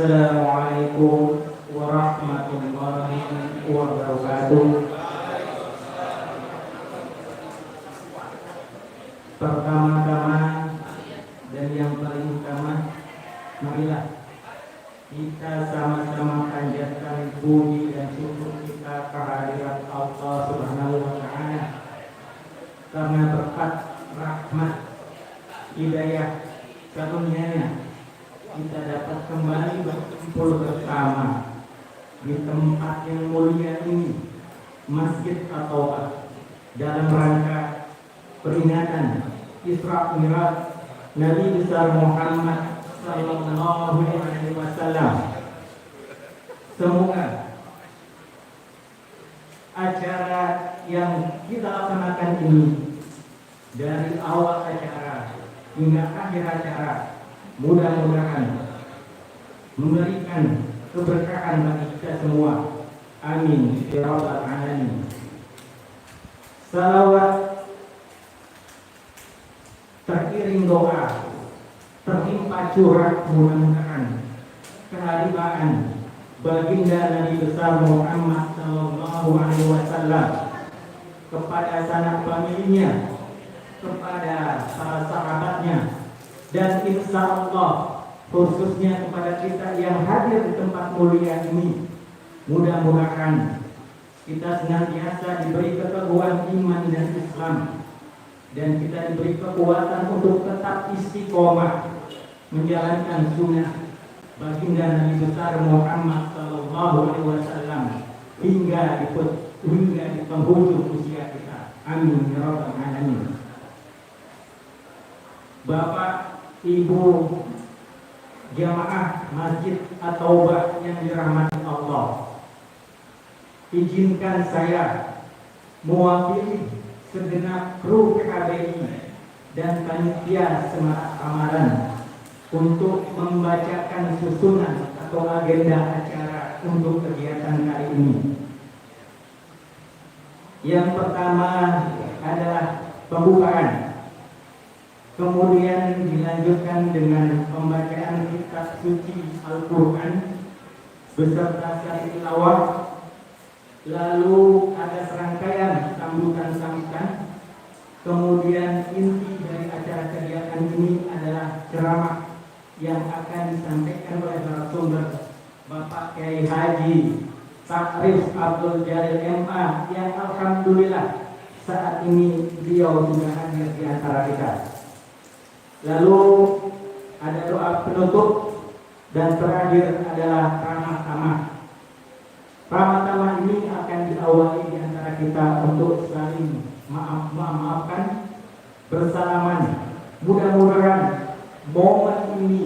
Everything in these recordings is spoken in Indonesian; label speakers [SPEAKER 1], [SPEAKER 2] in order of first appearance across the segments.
[SPEAKER 1] Assalamualaikum warahmatullahi wabarakatuh. Pertama-tama dan yang paling utama, marilah kita sama-sama panjatkan puji dan syukur kita kehadirat Allah Subhanahu wa Ta'ala, karena berkat rahmat hidayah karunia-Nya kita dapat kembali berkumpul bersama di tempat yang mulia ini, Masjid At-Taubah, dalam rangka peringatan Isra Mi'raj Nabi besar Muhammad sallallahu alaihi wasallam. Semoga acara yang kita laksanakan ini, dari awal acara hingga akhir acara, mudah-mudahan memberikan keberkahan bagi kita semua. Amin ya rabbal alamin. Salawat teriring doa tertimpa curah mudah-mudahan kehadiran baginda Nabi besar Muhammad sallallahu alaihi wasallam kepada sanak familinya, kepada para sahabatnya, dan insya Allah khususnya kepada kita yang hadir di tempat mulia ini. Mudah-mudahan kita senantiasa diberi keteguhan iman dan Islam, dan kita diberi kekuatan untuk tetap istiqomah menjalankan sunnah baginda Nabi besar Muhammad sallallahu alaihi wasallam hingga di penghujung usia kita. Amin ya rabbal alamin. Bapak, Ibu, jamaah Masjid At-Taubah yang dirahmati Allah, izinkan saya mewakili segenap kru PKBI dan panitia Semarak Ramadan untuk membacakan susunan atau agenda acara untuk kegiatan kali ini. Yang pertama adalah pembukaan, kemudian dilanjutkan dengan pembacaan kitab suci Al-Quran beserta syari tilawah. Lalu ada serangkaian sambutan-sambutan. Kemudian inti dari acara kegiatan ini adalah ceramah yang akan disampaikan oleh narasumber Bapak Kiai Haji Takrif Abdul Jalil MA, yang alhamdulillah saat ini beliau sudah hadir di antara kita. Lalu ada doa penutup, dan terakhir adalah ramah tamah. Ramah tamah ini akan diawali di antara kita untuk saling maafkan, bersalaman. Mudah-mudahan momen ini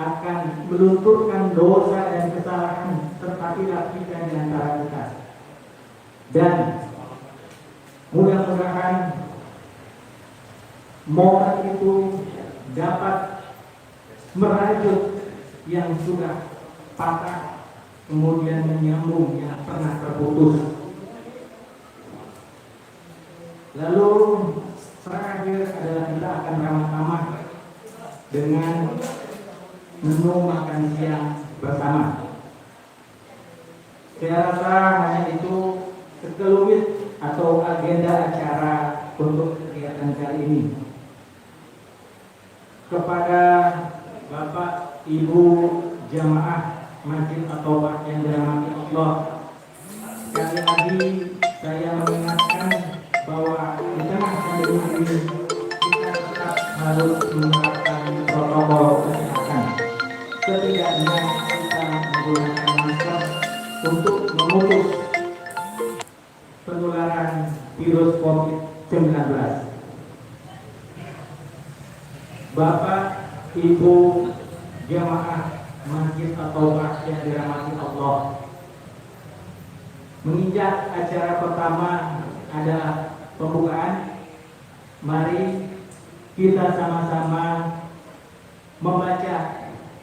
[SPEAKER 1] akan melunturkan dosa dan kesalahan serta hilaf kita di antara kita, dan mudah-mudahan momen itu dapat merajut yang sudah patah, kemudian menyambung yang pernah terputus. Lalu terakhir adalah kita akan ramah tamah dengan menu makan siang bersama. Saya rasa hanya itu sekelumit atau agenda acara untuk kegiatan kali ini. Kepada Bapak, Ibu, jamaah Masjid At-Taubah yang dirahmati Allah, sekali lagi saya mengingatkan bahwa di tengah pandemi ini kita tetap harus menerapkan protokol kesehatan. Setidaknya kita menggunakan masker untuk memutus penularan virus COVID-19. Bapak, Ibu, jamaah Masjid At-Taubah yang dirahmati Allah, menginjak acara pertama adalah pembukaan. Mari kita sama-sama membaca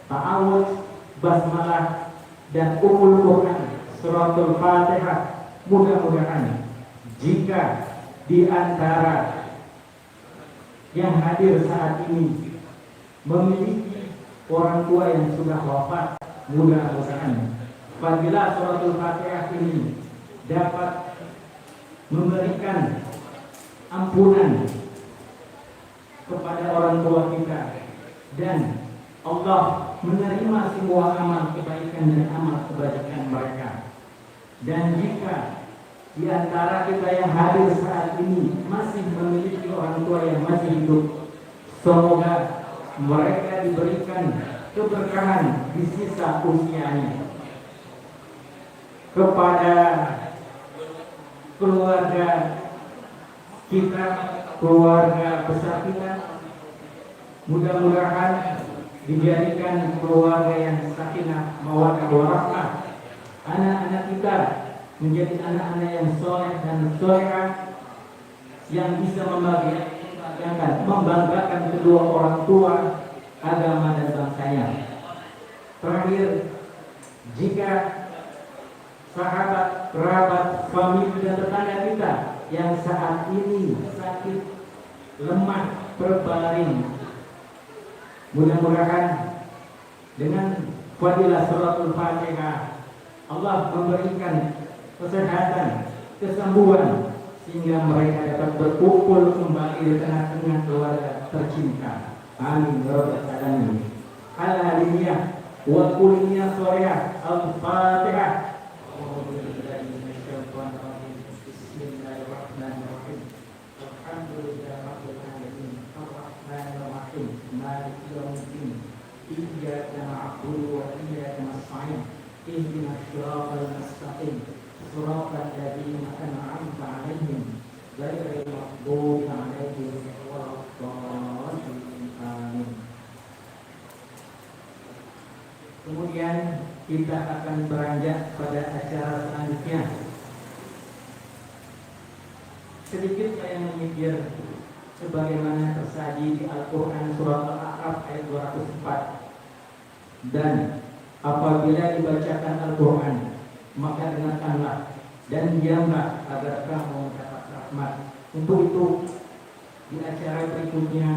[SPEAKER 1] ta'awudz, basmalah, dan Ummul Quran, suratul Fatihah. Mudah-mudahan jika di antara yang hadir saat ini memiliki orang tua yang sudah wafat, mudah-mudahan fadilah suratul Fatihah ini dapat memberikan ampunan kepada orang tua kita, dan Allah menerima semua amal kebaikan dan amal kebajikan mereka. Dan jika di antara kita yang hadir saat ini masih memiliki orang tua yang masih hidup, semoga mereka diberikan keberkahan di sisa usianya. Kepada keluarga kita, keluarga besar kita, mudah-mudahan dijadikan keluarga yang sakinah mawaddah warahmah. Anak-anak kita menjadi anak-anak yang soleh dan solehah, yang bisa membanggakan kedua orang tua, agama dan bangsanya. Terakhir, jika sahabat, kerabat, famili dan tetangga kita yang saat ini sakit, lemah, berbaring, mudah-mudahan dengan fadilah suratul Fatihah Allah memberikan kesehatan, kesembuhan, sehingga mereka dapat berkumpul kembali di tengah-tengah keluarga tercinta. Amin ya rabbal alamin. Al-Hadiyah wa kulliyah Surah Al-Fatihah. Bismillahirrahmanirrahim. Alhamdulillahirabbil alamin. Arrahmanirrahim. Maliki yaumiddin. Iyyaka na'budu wa iyyaka nasta'in. Ihdinas siratal mustaqim. Siratal ladzina an'amta 'alaihim ghairil maghdubi 'alaihim waladdallin. Amin. Kemudian kita akan beranjak pada acara selanjutnya. Sedikit saya menyindir sebagaimana tersaji di Al-Quran surat Al-A'raf ayat 204. Dan apabila dibacakan Al-Quran, maka dengarkanlah dan diamlah agar kamu mendapat rahmat. Untuk itu, di acara berikutnya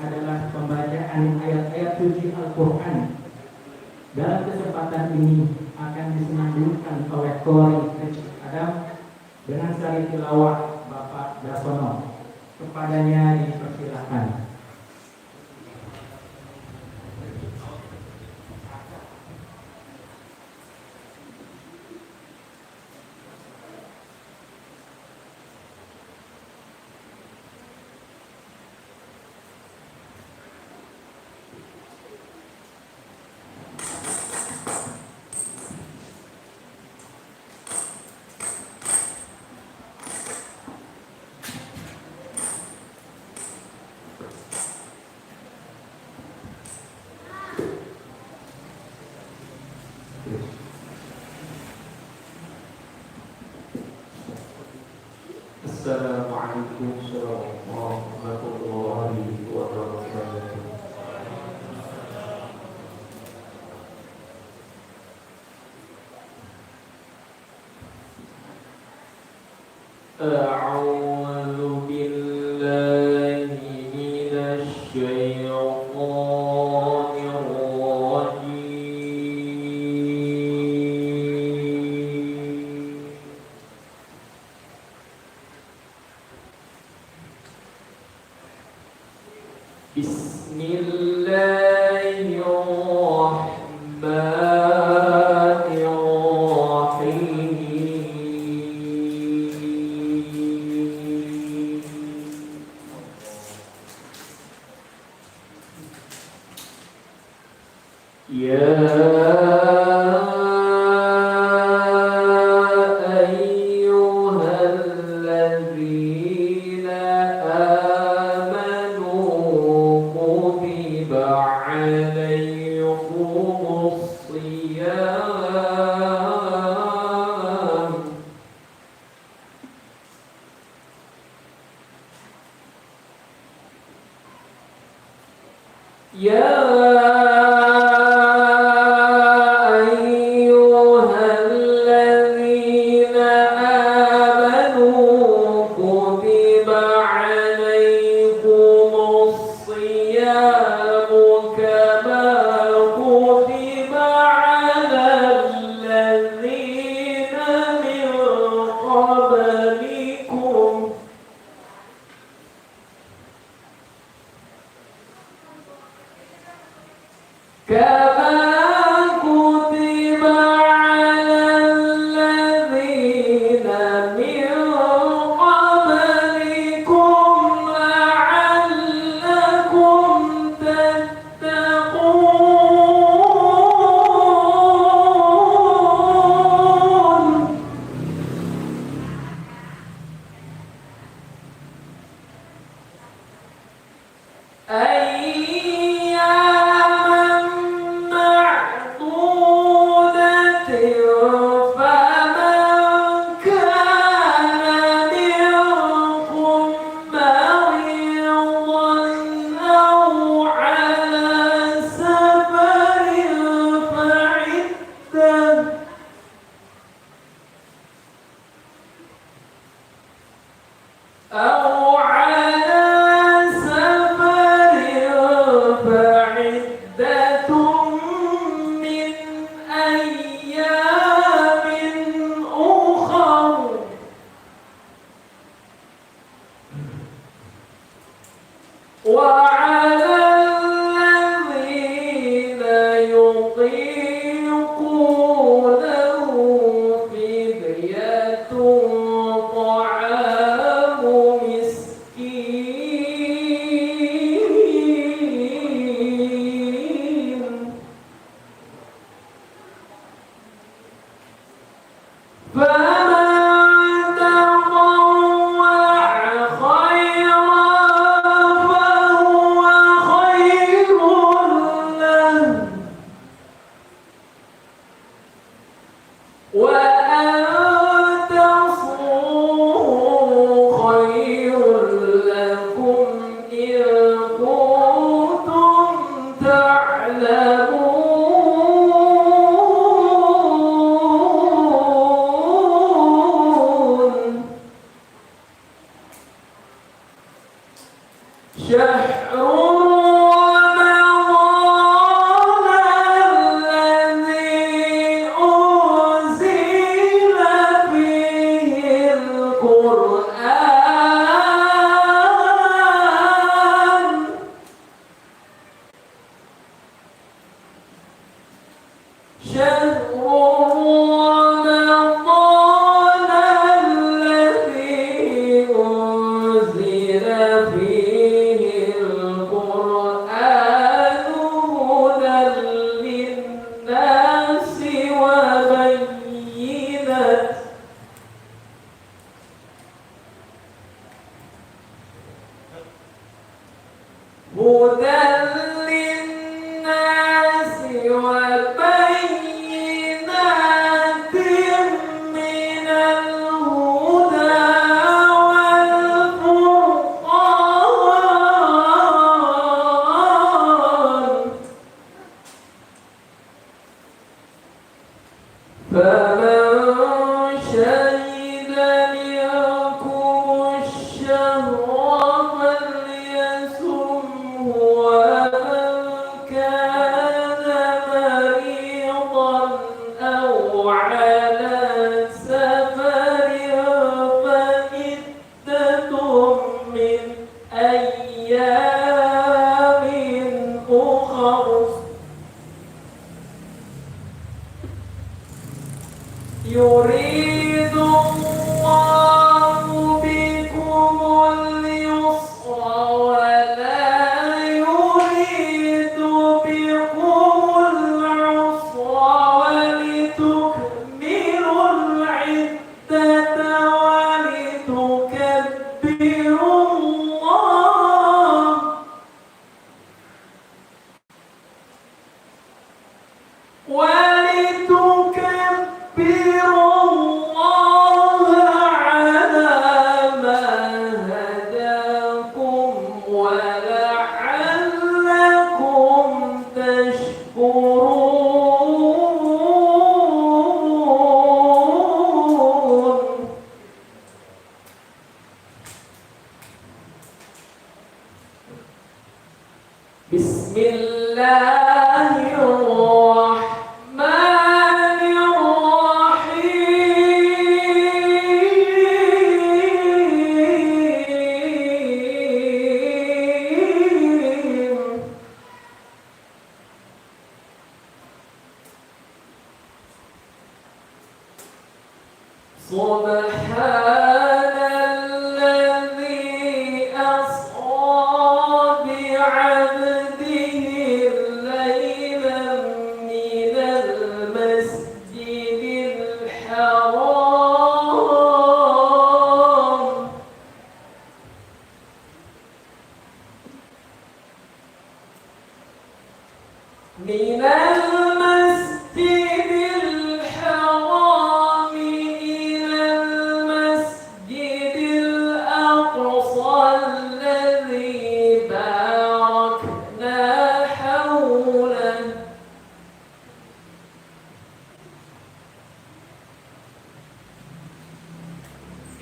[SPEAKER 1] adalah pembacaan ayat-ayat suci Al-Quran. Dalam kesempatan ini akan disenandungkan oleh Qori Kecik Adam dengan sari tilawah Bapak Dasono. Kepadanya dipersilakan.
[SPEAKER 2] Assalamualaikum warahmatullahi wabarakatuh. A'udzu billahi minasy syaithanir rajim. كما
[SPEAKER 3] من المسجد الحرام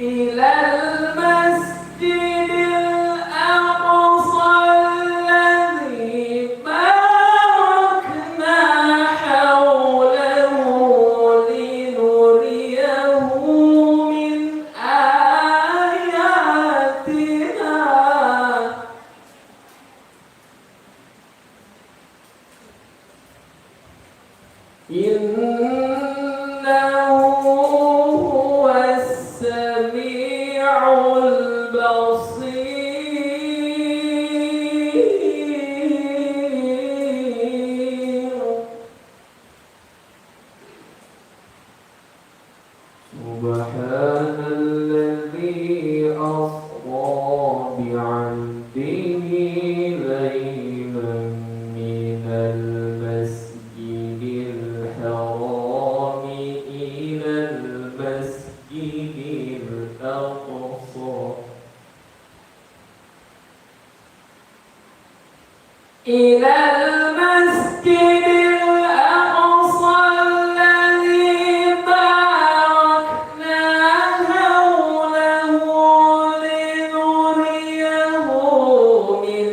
[SPEAKER 2] إلى المسجد الأقصى الذي باركنا حوله لنريه من آياتنا إنه هو السميع البصير سبحان الذي أسرى بعبده ليلا من المسجد الحرام إلى المسجد الأقصى إلى المسجد الأقصى الذي باركنا حوله لنريه من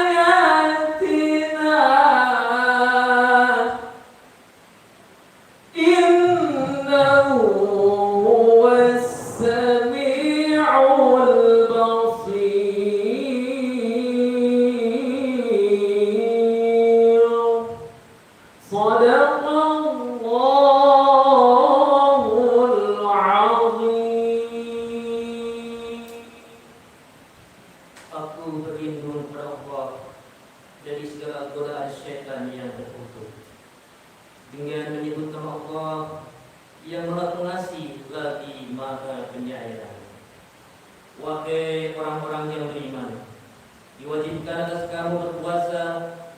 [SPEAKER 2] آياتنا إنه هو السميع البصير صدق الله العظيم.
[SPEAKER 3] Aku berlindung kepada Allah dari segala godaan syaitan yang terkutuk dengan menyebut nama Allah yang Maha Pengasih lagi Maha Penyayang. Wahai orang-orang yang beriman, diwajibkan atas kamu berpuasa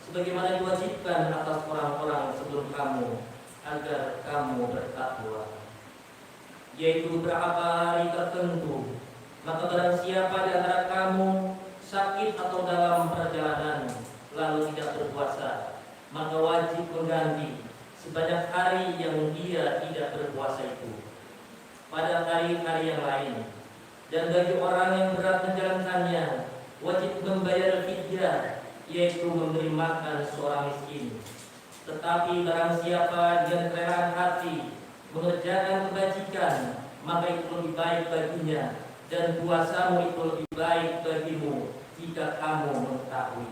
[SPEAKER 3] sebagaimana diwajibkan atas orang-orang sebelum kamu agar kamu bertakwa, yaitu beberapa hari tertentu. Maka barang siapa di antara kamu sakit atau dalam perjalanan lalu tidak berpuasa, maka wajib mengganti sebanyak hari yang dia tidak berpuasa itu pada hari-hari yang lain. Dan bagi orang yang berat menjalankannya, wajib membayar fidyah, yaitu memberi makan seorang miskin. Tetapi barang siapa dengan kerelaan hati mengerjakan kebajikan, maka itu lebih baik baginya, dan puasamu itu lebih baik bagimu jika kamu mengetahui.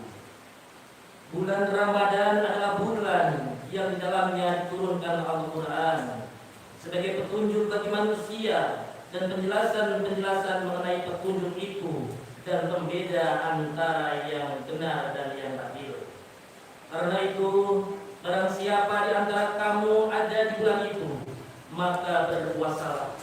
[SPEAKER 3] Bulan Ramadan adalah bulan yang di dalamnya diturunkan Al-Quran sebagai petunjuk bagi manusia dan penjelasan-penjelasan mengenai petunjuk itu dan pembeda antara yang benar dan yang batil. Karena itu, barang siapa di antara kamu ada di bulan itu, maka berpuasalah.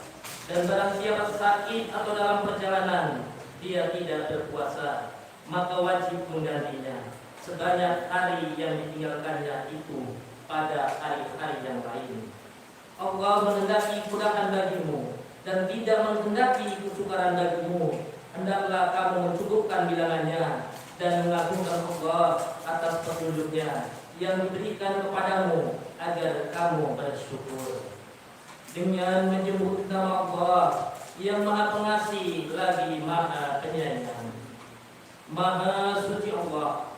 [SPEAKER 3] Dan barang siapa sakit atau dalam perjalanan, dia tidak berpuasa, maka wajib menggantinya sebanyak hari yang ditinggalkannya itu pada hari-hari yang lain. Allah menghendaki kemudahan bagimu dan tidak menghendaki kesukaran bagimu. Hendaklah kamu mencukupkan bilangannya dan mengagungkan Allah atas petunjuknya yang diberikan kepadamu agar kamu bersyukur. Dengan menyebut nama Allah yang Maha Pengasih lagi Maha Penyayang. Maha suci Allah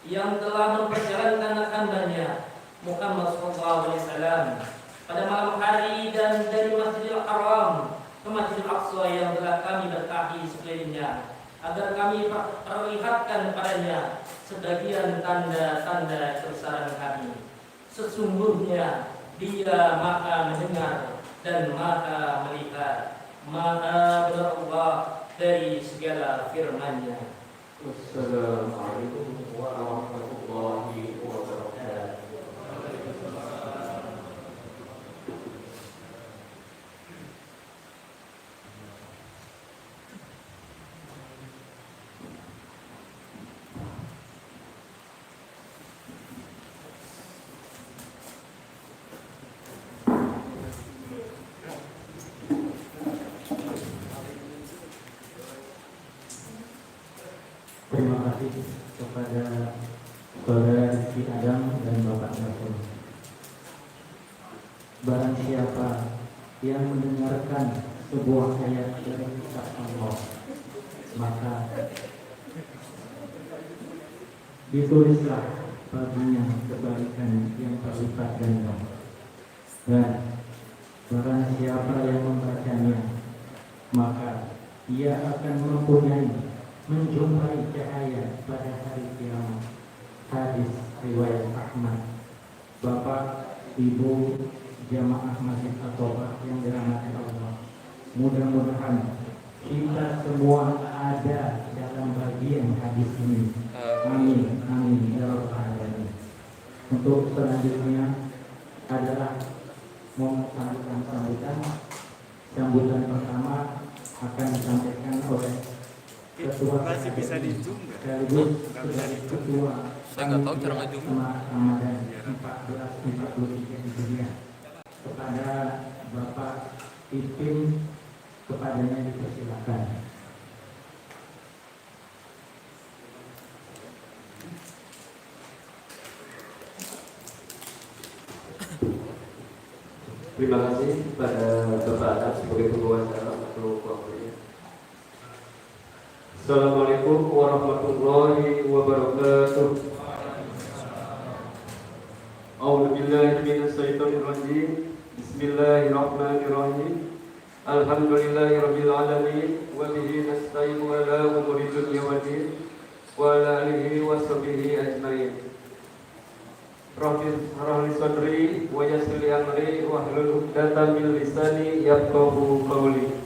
[SPEAKER 3] yang telah memperjalankan hambanya Muhammad SAW pada malam hari dan dari Masjidil Haram ke Masjidil Aqsa yang telah kami berkahi sekelilingnya, agar kami perlihatkan padanya sebagian tanda-tanda kebesaran kami. Sesungguhnya Dia Maha mendengar dan Maha melihat, Maha benar Allah dari segala firman-Nya.
[SPEAKER 2] Wassalamualaikum warahmatullahi wabarakatuh.
[SPEAKER 1] Terima kasih kepada Saudara Rizky Adam dan Bapak Nasrul. Barang siapa yang mendengarkan sebuah ayat dari kitab Allah, maka ditulislah baginya kebaikan yang berlipat ganda, dan barang siapa yang membacanya maka ia akan menjumpai cahaya pada hari kiamat. Hadis riwayat Ahmad. Bapak, Ibu, jamaah Masjid At-Taubah yang dirahmati Allah, mudah-mudahan kita semua ada dalam bagian hadis ini. Amin, amin ya rabbal alamin. Untuk selanjutnya adalah sambutan pertama akan disampaikan oleh Ketua
[SPEAKER 4] masih bisa di-zoom nggak?
[SPEAKER 1] sekaligus
[SPEAKER 4] Nggak bisa di-zoom.
[SPEAKER 1] Ketua
[SPEAKER 4] Saya nggak tahu cara nge-zoom.
[SPEAKER 1] Ramadan 1443 Hijriah kepada Bapak Ipin, kepadanya dipersilakan.
[SPEAKER 2] Terima kasih kepada Bapak Anas sebagai pembawa acara untuk waktunya. Assalamualaikum warahmatullahi wabarakatuh. A'udzubillahi minasyaitonirrajim. Bismillahirrahmanirrahim. Alhamdulillahirabbil alamin wa bihi nasta'inu ala umuri dunya waddin wa ala alihi wa sahbihi ajmain. Rabbi shrah li sadri wa yassir li amri wahlul 'uqdatam min lisani yafqahu qawli.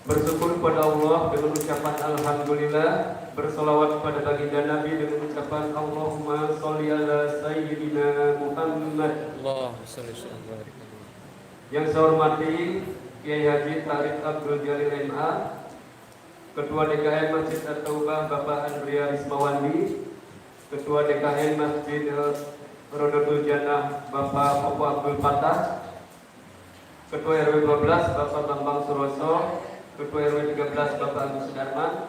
[SPEAKER 2] Bersyukur kepada Allah dengan ucapan alhamdulillah, bersolawat kepada baginda Nabi dengan ucapan Allahumma sholli ala sayyidina Muhammad.
[SPEAKER 4] Allahumma sholli wa barik.
[SPEAKER 2] Yang saya hormati Kiai Haji Tarik Abdul Jalil MA, Ketua DKM Masjid At-Taubah Bapak Andrea Rismawandi, Ketua DKM Masjid Rodotul Jannah Bapak Popo Abdul Fatah, Ketua RW 12 Bapak Bambang Suroso, Ketua RW 13 Bapak Agus Sudarman,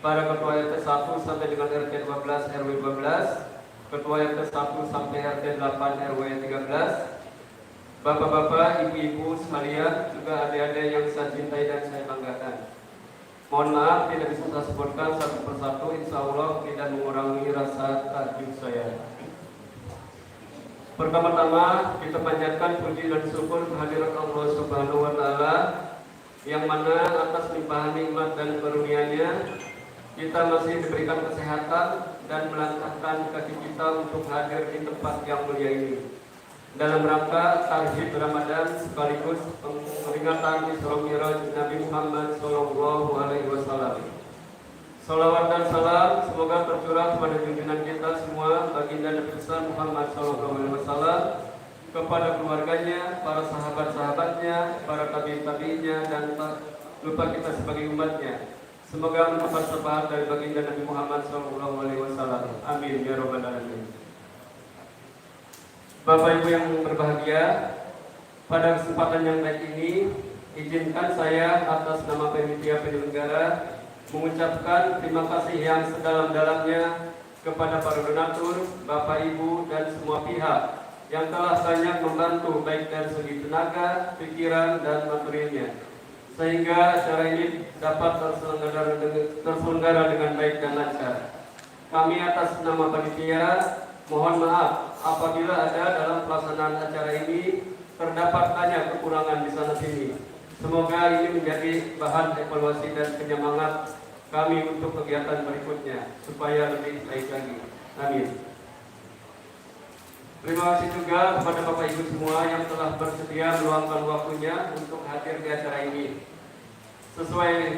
[SPEAKER 2] para Ketua RT 1 sampai dengan RT 12 RW 12, Ketua RT 1 sampai RT 8 RW 13, Bapak-bapak, ibu-ibu sekalian, juga adik-adik yang saya cintai dan saya banggakan. Mohon maaf tidak bisa saya sebutkan satu persatu, insya Allah tidak mengurangi rasa takjub saya. Pertama-tama kita panjatkan puji dan syukur kehadirat Allah Subhanahu wa Ta'ala, yang mana atas limpahan nikmat dan karunia-Nya kita masih diberikan kesehatan dan melangkahkan kaki kita untuk hadir di tempat yang mulia ini dalam rangka tarhib Ramadan sekaligus peringatan Isra Mi'raj Nabi Muhammad Sallallahu Alaihi Wasallam. Salawat dan salam semoga tercurah kepada junjungan kita semua baginda Nabi besar Muhammad Sallallahu Alaihi Wasallam, kepada keluarganya, para sahabat-sahabatnya, para tabi'in-tabi'innya, dan tak lupa kita sebagai umatnya. Semoga mendapat syafaat dari baginda Nabi Muhammad Sallallahu Alaihi Wasallam. Amin ya rabbal alamin. Bapak Ibu yang berbahagia, pada kesempatan yang baik ini, izinkan saya atas nama panitia penyelenggara mengucapkan terima kasih yang sedalam-dalamnya kepada para donatur, Bapak Ibu dan semua pihak yang telah banyak membantu baik dari segi tenaga, pikiran dan materinya, sehingga acara ini dapat terselenggara dengan baik dan lancar. Kami atas nama panitia mohon maaf apabila ada dalam pelaksanaan acara ini terdapat banyak kekurangan di sana sini. Semoga ini menjadi bahan evaluasi dan penyemangat kami untuk kegiatan berikutnya supaya lebih baik lagi. Amin. Terima kasih juga kepada Bapak Ibu semua yang telah bersedia meluangkan waktunya untuk hadir di acara ini. Sesuai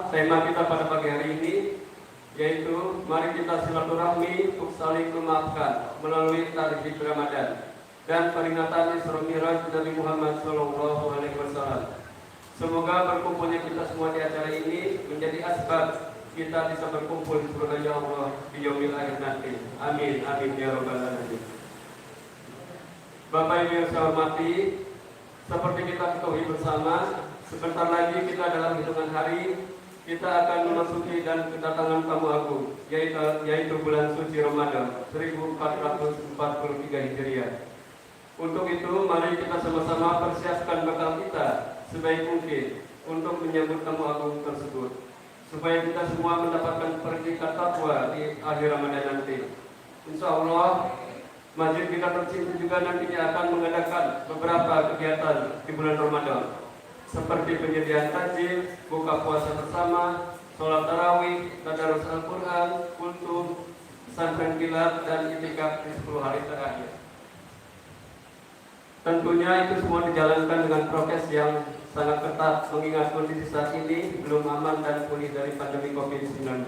[SPEAKER 2] tema kita pada pagi hari ini, yaitu mari kita silaturahmi untuk saling memaafkan melalui tarhib Ramadan dan peringatan Isra Mi'raj Nabi Muhammad Sallallahu Alaihi Wasallam. Semoga berkumpulnya kita semua di acara ini menjadi asbab kita bisa berkumpul di surga Allah di yaumil akhir nanti. Amin, amin ya rabbal alamin. Bapak Ibu yang saya hormati, seperti kita ketahui bersama, sebentar lagi kita dalam hitungan hari kita akan memasuki dan kedatangan tamu agung, yaitu bulan suci Ramadan 1443 Hijriah. Untuk itu, mari kita sama-sama persiapkan bekal kita sebaik mungkin untuk menyambut tamu agung tersebut, supaya kita semua mendapatkan perdikat takwa di akhir Ramadan nanti. Insya Allah, Masjid kita tercinta juga nantinya akan mengadakan beberapa kegiatan di bulan Ramadan, seperti penyediaan takjil, buka puasa bersama, sholat tarawih, tadarus Al-Quran, kultum, pesantren kilat, dan itikaf di 10 hari terakhir. Tentunya itu semua dijalankan dengan prokes yang sangat ketat, mengingat kondisi saat ini belum aman dan pulih dari pandemi COVID-19.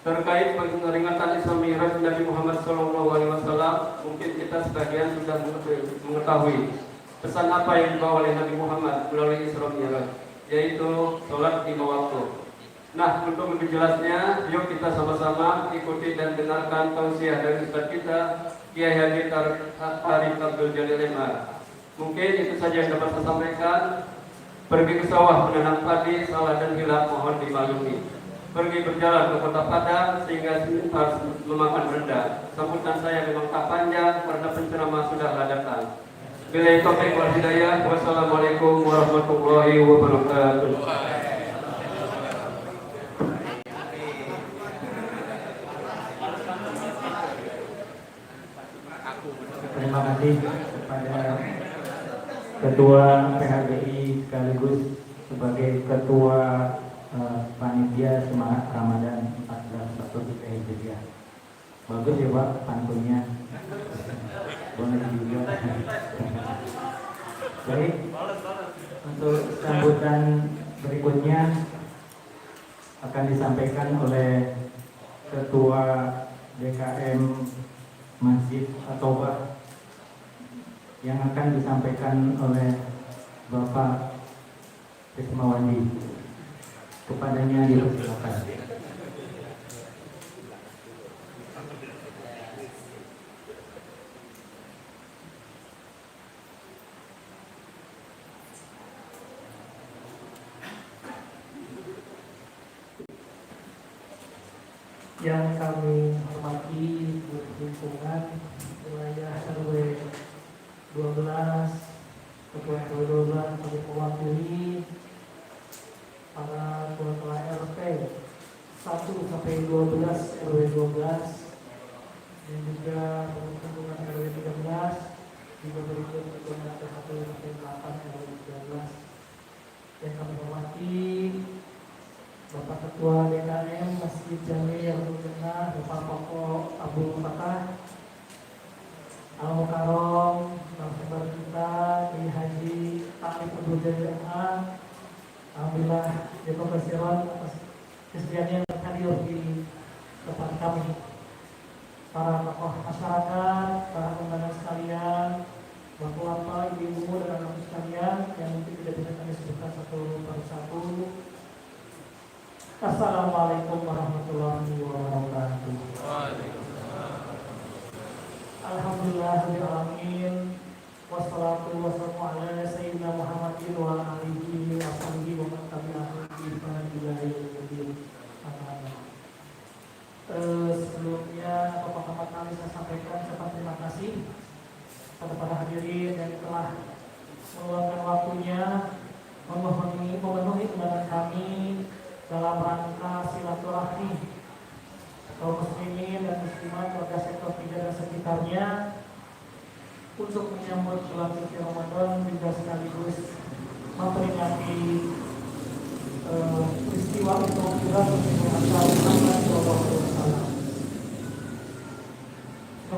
[SPEAKER 2] Terkait peringatan Isra Mi'raj Nabi Muhammad SAW, mungkin kita sebagian sudah mengetahui pesan apa yang dibawa oleh Nabi Muhammad melalui Isra Mi'raj, yaitu sholat 5 waktu. Nah, untuk lebih jelasnya, yuk kita sama-sama ikuti dan dengarkan tausiah dari Ustaz kita, Kiai Haji Tarik Abdul Jalil Lemar. Mungkin itu saja yang dapat saya sampaikan. Pergi ke sawah menanam padi, salah dan hilaf mohon dimaklumi. Pergi berjalan ke kota Padang sehingga harus memakan rendang. Sambutan saya memang tak panjang karena penceramah sudahlah datang. Billahi taufiq wal hidayah. Wassalamualaikum warahmatullahi wabarakatuh.
[SPEAKER 1] Terima kasih kepada Ketua PHBI sekaligus sebagai Ketua Panitia Semangat Ramadan 1443 Hijriah. Bagus ya Pak pantunnya. Boleh juga. Baik, untuk sambutan berikutnya akan disampaikan oleh Ketua DKM Masjid At-Taubah yang akan disampaikan oleh Bapak Rismawandi. Kepadanya dipersilakan.
[SPEAKER 5] Yang kami hormati lingkungan wilayah RW 12, Ketua RW 12 kami mewakili para ketua RT 1 sampai 12 RW 12 dan juga lingkungan RW 13 juga berikut lingkungan RT 1 sampai 8 RW 13. Yang kami hormati Bapak Ketua DKM Masjid Jami yang berkenaan Bapak Pokok Abdul Fatah Al-Mukarram, narasumber kita di Haji Tarik Abdul Jalil. Alhamdulillah jatuh kesiran atas kesediaannya hadir di tempat kami. Para tokoh masyarakat, para undangan sekalian, bapak-bapak, ibu-ibu dan anak sekalian yang mungkin tidak bisa kami sebutkan satu persatu. Assalamualaikum warahmatullahi wabarakatuh. Alhamdulillahirrahmanirrahim. Wassalatu wassalamu ala sayyidina Muhammadin wa alihi wa sahbihi wa man tabi'ahum bi ihsan ila yaumil din. Sebelumnya pertama kali saya sampaikan ucapan terima kasih kepada para hadirin yang telah meluangkan waktunya memenuhi undangan kami dalam rangka silaturahmi kaum muslimin dan muslimat warga sektor 3 dan sekitarnya untuk menyambut bulan suci Ramadan juga sekaligus memperingati peristiwa itu juga Muhammad sallallahu alaihi wasallam.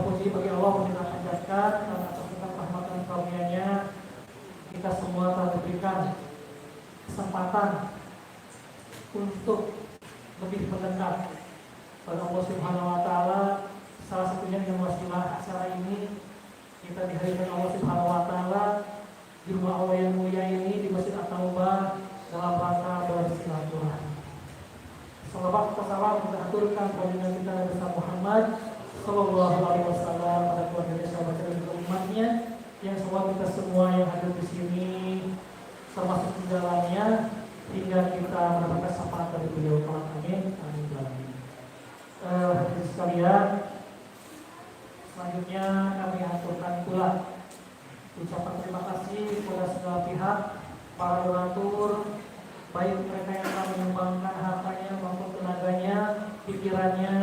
[SPEAKER 5] Puji bagi Allah yang kita panjatkan karena atas rahmat dan karunia-Nya kita semua telah diberikan kesempatan untuk lebih mendekat pada Allah Subhanahu wa taala. Salah satunya dengan wasilah acara ini kita dihadirkan Allah Subhanahu wa taala di rumah Allah yang mulia ini di Masjid At-Taubah dalam rangka bersilaturahmi. Salawat dan salam kita aturkan kepada kita Nabi Muhammad sallallahu alaihi wasallam, pada keluarga sahabat dan umatnya yang semua kita semua yang hadir di sini termasuk di dalamnya hingga kita mendapatkan syafaat dari beliau. Amin. Amin. Hadirin sekalian, Selanjutnya kami aturkan pula ucapan terima kasih kepada segala pihak, para donatur, baik mereka yang telah menyumbangkan hartanya maupun tenaganya, pikirannya,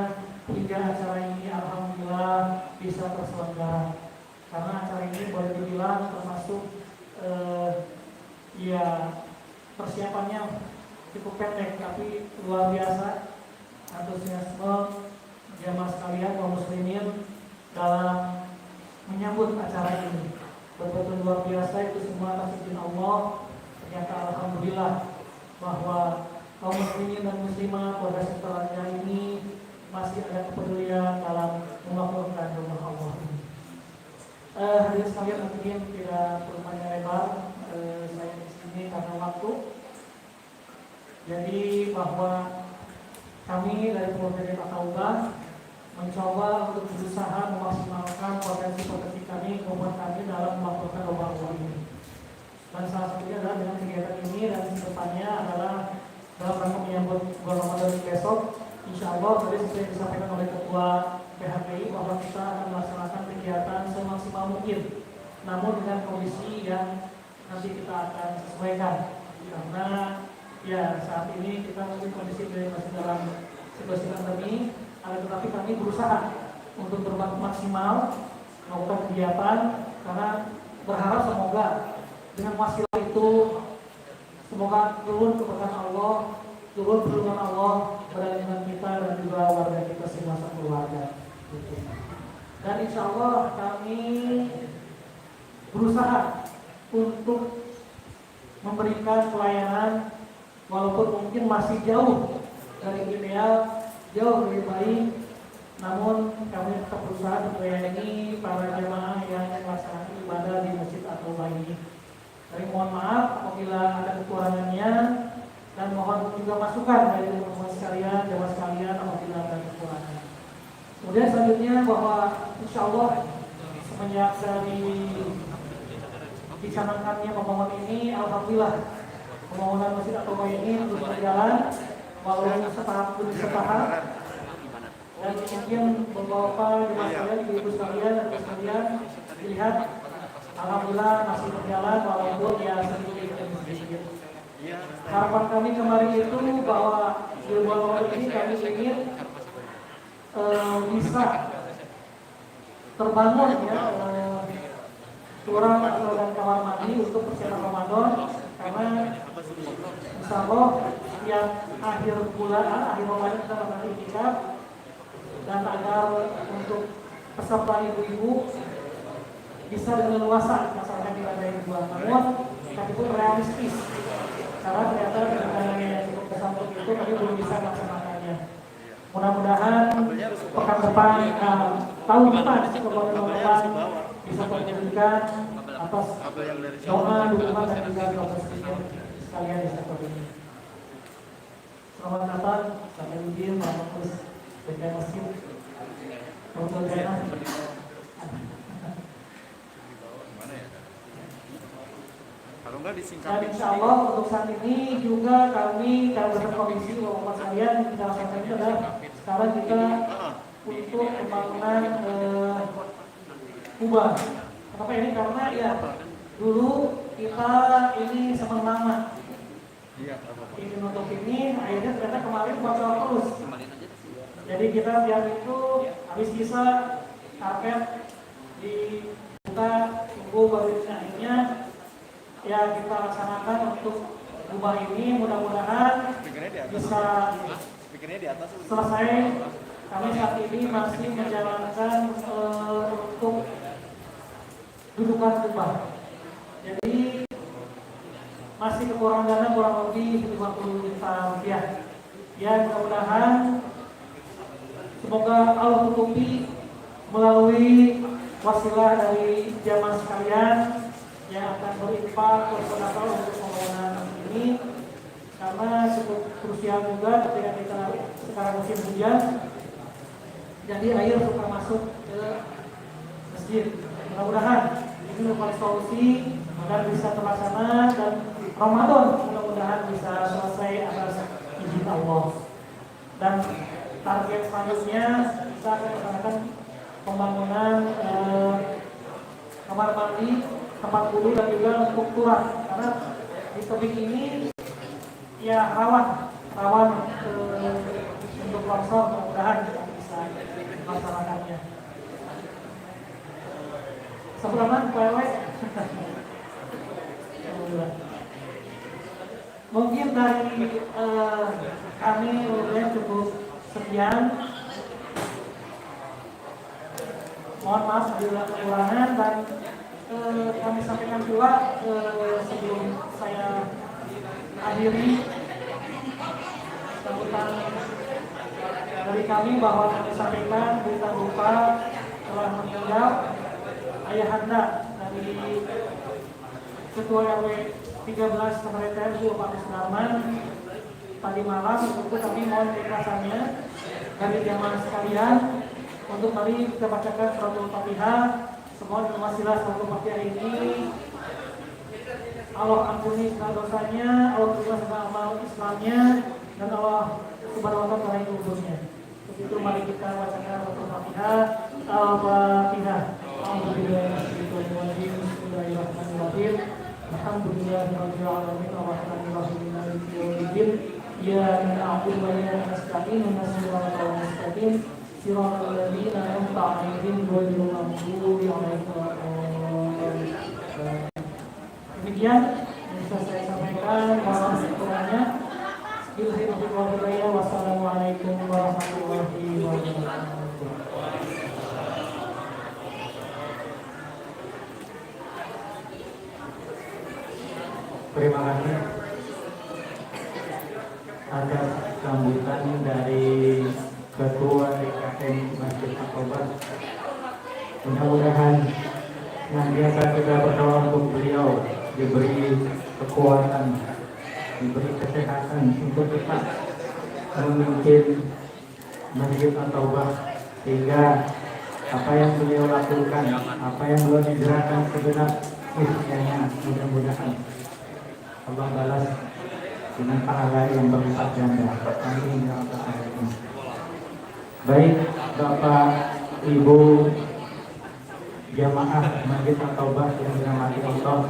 [SPEAKER 5] hingga acara ini alhamdulillah bisa terselenggara. Karena acara ini boleh dibilang termasuk ya persiapannya cukup pendek, tapi luar biasa antusiasme jamaah sekalian kaum muslimin dalam menyambut acara ini. Betul-betul luar biasa, itu semua atas izin Allah. Ternyata alhamdulillah bahwa kaum muslimin dan muslimah pada setelahnya ini masih ada kepedulian dalam memakmurkan rumah Allah ini. Hadirin sekalian, mungkin tidak perlu panjang lebar, saya di sini karena waktu. Jadi bahwa kami dari Polres Taubah mencoba untuk berusaha memaksimalkan potensi-potensi kami, kemampuan kami dalam melakukan rumah Allah ini. Dan salah satunya adalah dengan kegiatan ini dan kedepannya adalah dalam rangka menyambut bulan Ramadan besok. Insya Allah tadi seperti yang disampaikan oleh Ketua PHPI bahwa kita akan melaksanakan kegiatan semaksimal mungkin, namun dengan kondisi yang nanti kita akan sesuaikan. Karena ya saat ini kita mungkin kondisi masih dalam situasi pandemi, tetapi kami berusaha untuk bermaksimal melakukan kegiatan karena berharap semoga dengan wasilah itu semoga turun keberkahan Allah, turun perlindungan Allah pada lingkungan kita dan juga warga kita semua keluarga. Dan insya Allah kami berusaha untuk memberikan pelayanan walaupun mungkin masih jauh dari ideal, jauh lebih baik, namun kami tetap berusaha untuk melayani para jemaah yang melaksanakan ibadah di masjid atau ini. Jadi mohon maaf apabila ada kekurangannya dan mohon juga masukan dari teman-teman sekalian, jemaah sekalian apabila ada kekurangan. Kemudian selanjutnya bahwa insya Allah semenjak dari dicanangkannya pembangunan ini, alhamdulillah pembangunan masjid atau ini terus berjalan walaupun setahap demi setahap, dan mungkin beberapa jemaah sekalian, ibu sekalian dan sekalian dilihat alhamdulillah masih berjalan walaupun ya sedikit demi sedikit. Harapan kami kemarin itu bahwa di bulan Ramadan ini kami ingin bisa terbangun ya kurang dan kamar mandi untuk persiapan Ramadan, karena insya Allah yang akhir bulan akhir Ramadan kita akan iktikaf, dan agar untuk peserta ibu-ibu bisa dengan luasa melaksanakan ibadah yang dua, namun kami pun realistis karena ternyata dengan dananya yang cukup besar itu kami belum bisa melaksanakannya. Mudah-mudahan pekan depan, tahun depan, depan bisa menunjukkan atas doa, dukungan dan juga doa sekalian di sektor ini. Selamat datang, saya Udin, Pak Markus, Bendera Masjid, Untuk Dana. Dan insya Allah untuk saat ini juga kami dalam komisi Bapak sekalian dalam saat ini adalah sekarang kita untuk pembangunan kubah. Kenapa ini? Karena ya dulu kita ini semena-mena ingin untuk ini, akhirnya ternyata kemarin batal terus. Jadi kita biar itu habis bisa karpet dibuka, tunggu baru akhirnya ya kita laksanakan untuk rumah ini, mudah-mudahan bisa selesai. Kami saat ini masih menjalankan untuk dudukan rumah. Jadi masih kekurangan dana kurang lebih 50 juta rupiah. Ya mudah-mudahan semoga Allah tutupi melalui wasilah dari jamaah sekalian yang akan berinfak bersedekah untuk pembangunan ini, karena cukup krusial juga ketika kita sekarang musim hujan, jadi air suka masuk ke masjid. Mudah-mudahan ini merupakan solusi agar bisa terlaksana dan Ramadan mudah-mudahan bisa selesai atas izin Allah. Dan target selanjutnya kita akan melaksanakan pembangunan kamar mandi, tempat wudhu dan juga untuk turap, karena di tebing ini ya rawan untuk longsor, mudah-mudahan kita bisa melaksanakannya. Sebelumnya PW mungkin dari kami udah cukup sekian. Mohon maaf bila kekurangan, dan kami sampaikan pula sebelum saya akhiri sambutan dari kami bahwa kami sampaikan berita duka telah meninggal ayahanda dari Ketua RW 13 Kementerian Pak Sudarman tadi malam. Untuk kami mohon keikhlasannya dari jamaah sekalian untuk mari kita bacakan suratul Fatihah. Semua dengan wasilah suratul Fatihah ini Allah ampuni segala dosanya, Allah terima segala amal Islamnya, dan Allah subhanahu wa ta'ala yang umurnya. Begitu mari kita bacakan suratul Fatihah. Al-Fatihah. Bismillahirrahmanirrahim. Alhamdulillahirabbil alamin arrahmanir rahim maliki yaumiddin. Iyyaka na'budu wa iyyaka nasta'in ihdinas siratal mustaqim siratal ladzina an'amta 'alaihim ghairil maghdubi 'alaihim waladdallin. Demikian yang bisa saya sampaikan. Mohon sekurangnya. Wassalamualaikum warahmatullahi wabarakatuh.
[SPEAKER 1] Terima kasih atas sambutan dari Ketua DKM Masjid Al-Akbar. Mudah-mudahan nanti akan kita berdoa untuk beliau diberi kekuatan, diberi kesehatan untuk tetap memimpin Masjid Al-Akbar, sehingga apa yang beliau lakukan, apa yang beliau digerakkan segenap usianya, mudah-mudahan Allah balas dengan pahala yang berlipat ganda. Amin ya rabbal alamin. Baik Bapak Ibu jamaah Masjid Al-Taubah yang dirahmati Allah,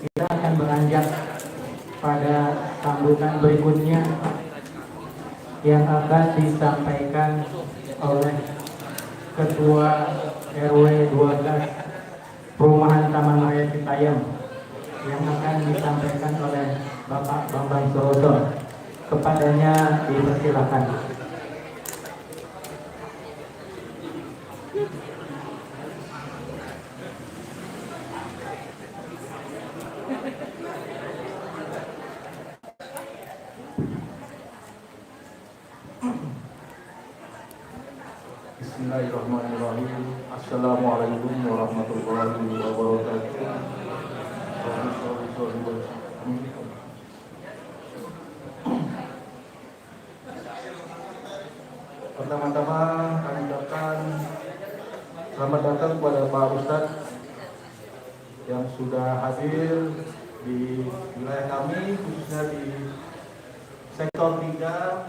[SPEAKER 1] kita akan beranjak pada sambutan berikutnya yang akan disampaikan oleh Ketua RW 12 Perumahan Taman Raya Citayam, yang akan disampaikan oleh Bapak Bambang Suroso. Kepadanya dipersilakan.
[SPEAKER 6] Bismillahirrahmanirrahim. Assalamualaikum warahmatullahi wabarakatuh. Pertama-tama kami ucapkan selamat datang kepada Pak Ustadz yang sudah hadir di wilayah kami, khususnya di sektor 3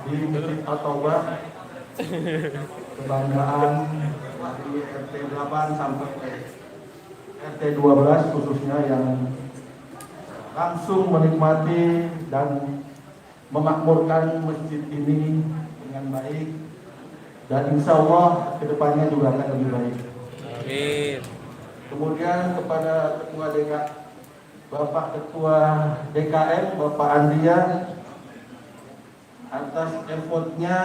[SPEAKER 6] di Masjid Al-Taubah. Kebanggaan dari RT 8 sampai RT 12 khususnya yang langsung menikmati dan memakmurkan masjid ini dengan baik, dan insya Allah kedepannya juga akan lebih baik.
[SPEAKER 4] Amin.
[SPEAKER 6] Kemudian kepada Bapak Ketua DKM Bapak Andria atas effortnya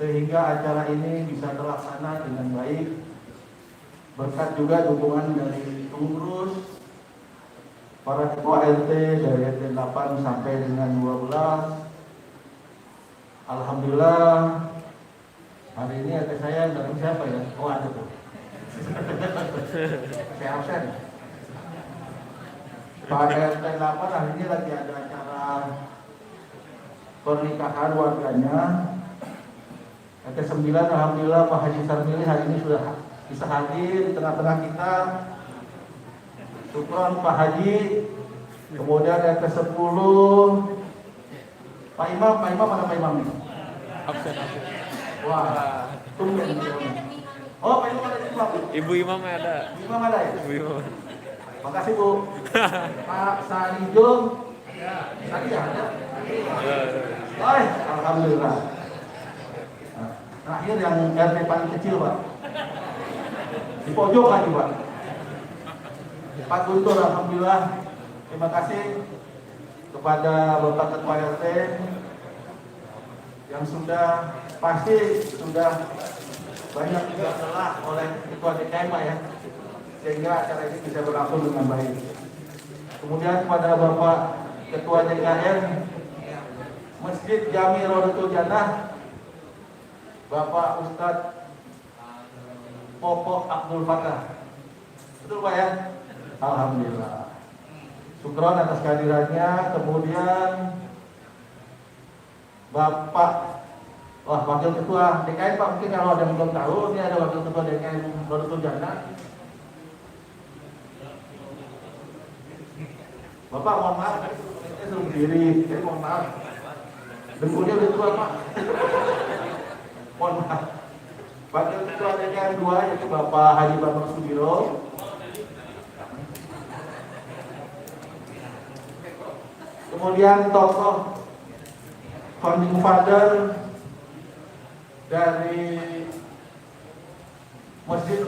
[SPEAKER 6] sehingga acara ini bisa terlaksana dengan baik, berkat juga dukungan dari pengurus, para ketua RT dari RT 8 sampai dengan 12. Alhamdulillah hari ini RT saya dari siapa ya? Oh ada tuh. Saya absen. Pak RT 8 hari ini lagi ada acara pernikahan warganya. RT 9 alhamdulillah Pak Haji Sarmili hari ini sudah bisa hadir di tengah-tengah kita. Syukron Pak Haji. Kemudian RT 10 Pak Pak Imam mana Pak Imam nih?
[SPEAKER 4] Absen.
[SPEAKER 6] Wah, tumben. Oh, Pak Imam ada di Imam.
[SPEAKER 4] Ibu Imam ada.
[SPEAKER 6] Imam ada ya?
[SPEAKER 4] Ibu Imam.
[SPEAKER 6] Makasih Bu. Pak Sarijung. Tadi ada. Oh, alhamdulillah. Nah, terakhir yang RT paling kecil Pak. Di pojok lagi Pak. Pak Guntur, alhamdulillah. Terima kasih kepada Bapak Ketua RT yang pasti sudah banyak dilakukan oleh Ketua DKM Pak ya, sehingga acara ini bisa berlangsung dengan baik. Kemudian kepada Bapak Ketua DKM Masjid Jami Rodatul Jannah, Bapak Ustadz Popok Abdul Fatah. Betul Pak ya? Alhamdulillah. Syukron atas kehadirannya. Kemudian Bapak Wakil Ketua DKM Pak, mungkin kalau ada yang belum tahu, ini ada Wakil Ketua DKM Rodatul Jannah. Bapak mohon maaf, saya suruh berdiri, jadi mohon maaf. Dengkulnya udah tua Pak. Mohon maaf. Wakil Ketua DKM 2 yaitu Bapak Haji Bambang Sudiro. Kemudian tokoh founding father dari Masjid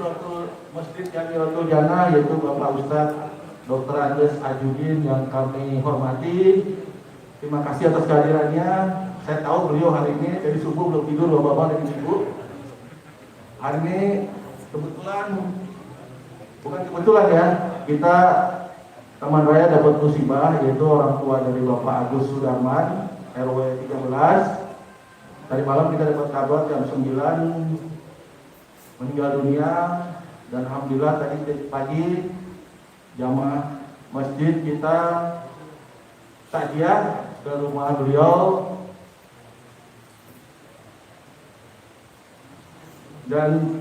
[SPEAKER 6] Jami Rodatul Jannah yaitu Bapak Ustadz Dr. Andes Ajudin yang kami hormati. Terima kasih atas kehadirannya. Saya tahu beliau hari ini dari subuh belum tidur, Bapak dari sibuk. Hari ini bukan kebetulan ya, kita Taman Raya dapat musibah, yaitu orang tua dari Bapak Agus Sudarman, RW 13. Tadi malam kita dapat kabar jam 9 meninggal dunia, dan alhamdulillah tadi pagi jamaah masjid kita takziah ke rumah beliau. Dan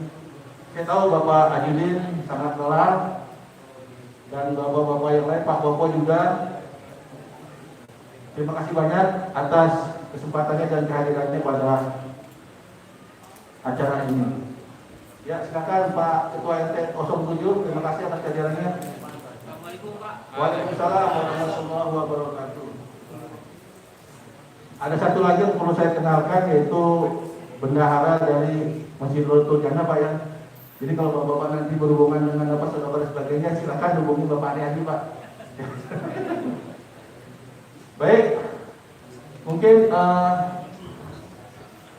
[SPEAKER 6] saya tahu Bapak Ajudin sangat lelah, dan bapak-bapak yang lain, Pak Bopo juga. Terima kasih banyak atas kesempatannya dan kehadirannya pada acara ini. Ya, silakan Pak Ketua RT 07, terima kasih atas kehadirannya.
[SPEAKER 3] Assalamualaikum Pak.
[SPEAKER 6] Waalaikumsalam warahmatullahi wabarakatuh. Ada satu lagi yang perlu saya kenalkan, yaitu bendahara dari Masjid Rodatul Jannah Pak ya. Jadi kalau bapak-bapak nanti berhubungan dengan apa saudara dan sebagainya, silakan hubungi Bapak Ade Haji Pak. Baik, mungkin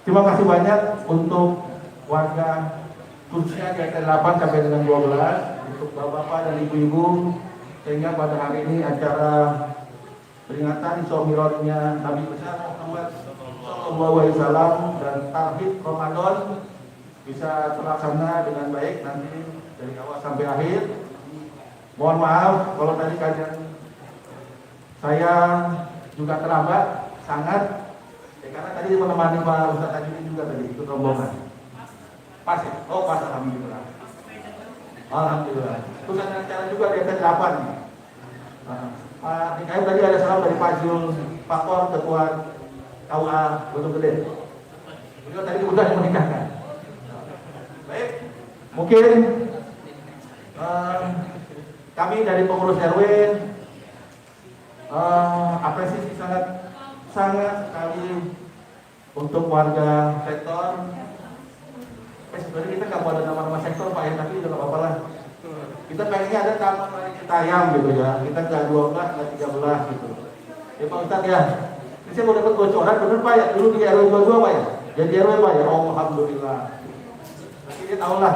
[SPEAKER 6] terima kasih banyak untuk warga khususnya di RT 8 sampai dengan 12, untuk bapak-bapak dan ibu-ibu, sehingga pada hari ini acara peringatan Isra Mi'rajnya Nabi besar Muhammad SAW dan Tarhib Ramadan bisa terlaksana dengan baik nanti dari awal sampai akhir. Mohon maaf kalau tadi kajian saya juga terlambat sangat, karena tadi menemani Pak Ustadz Tajudin juga tadi ikut rombongan. Pas ya? Oh pas, alhamdulillah. Alhamdulillah. Terus ada acara juga di RT 8. Pak DKM tadi ada salam dari Pak Jul Pakor, Ketua KUA Gunung Gede. Beliau tadi sudah menikahkan. Baik, mungkin kami dari pengurus RW apresiasi sangat sekali untuk warga sektor. Sebenarnya kita nggak mau ada nama-nama sektor Pak ya, tapi juga nggak apa-apa lah. Kita pengennya ada Taman Raya Citayam gitu ya. Kita nggak 12, nggak 13 gitu. Ya Pak Ustadz ya. Ini saya mau dapat bocoran, bener Pak ya. Dulu di RW 22 Pak ya. Jadi RW Pak ya. Oh, alhamdulillah. Nanti dia tahu lah.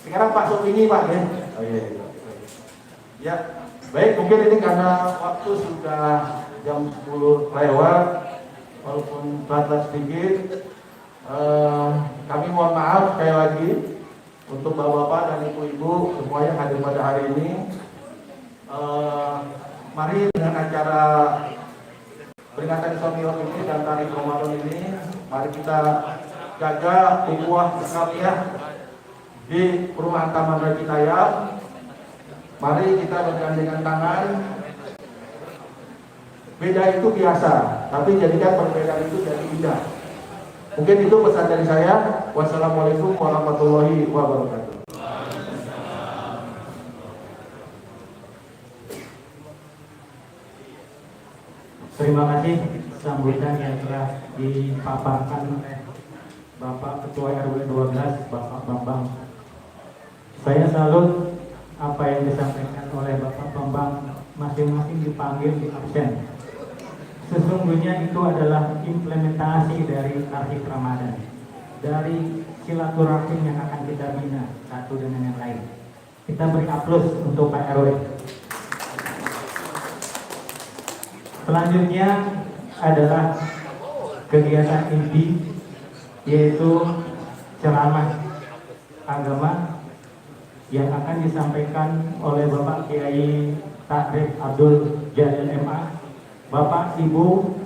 [SPEAKER 6] Sekarang Pak Sopini Pak ya. Oh iya. Ya, baik, mungkin ini karena waktu sudah jam 10 lewat, walaupun telat sedikit. Kami mohon maaf sekali lagi untuk bapak-bapak dan ibu-ibu semua yang hadir pada hari ini. Mari dengan acara peringatan Isra Mi'raj ini dan Tarhib Ramadan ini, mari kita jaga ukhuwah Islamiyah di perumahan Taman Raya Citayam. Mari kita bergandengan tangan beda itu biasa, tapi jadikan perbedaan itu jadi indah. Mungkin itu pesan dari saya. Wassalamualaikum warahmatullahi wabarakatuh.
[SPEAKER 1] Terima kasih sambutan yang telah dipaparkan oleh Bapak Ketua RW 12, Bapak Bambang. Saya salut apa yang disampaikan oleh Bapak Bambang, masing-masing dipanggil di absen. Sesungguhnya itu adalah implementasi dari Arsip Ramadan, dari silaturahim yang akan kita bina satu dengan yang lain. Kita beri aplaus untuk Pak RW. Selanjutnya adalah kegiatan inti, yaitu ceramah agama yang akan disampaikan oleh Bapak Kiai Takrib Abdul Jalil MA. Bapak Ibu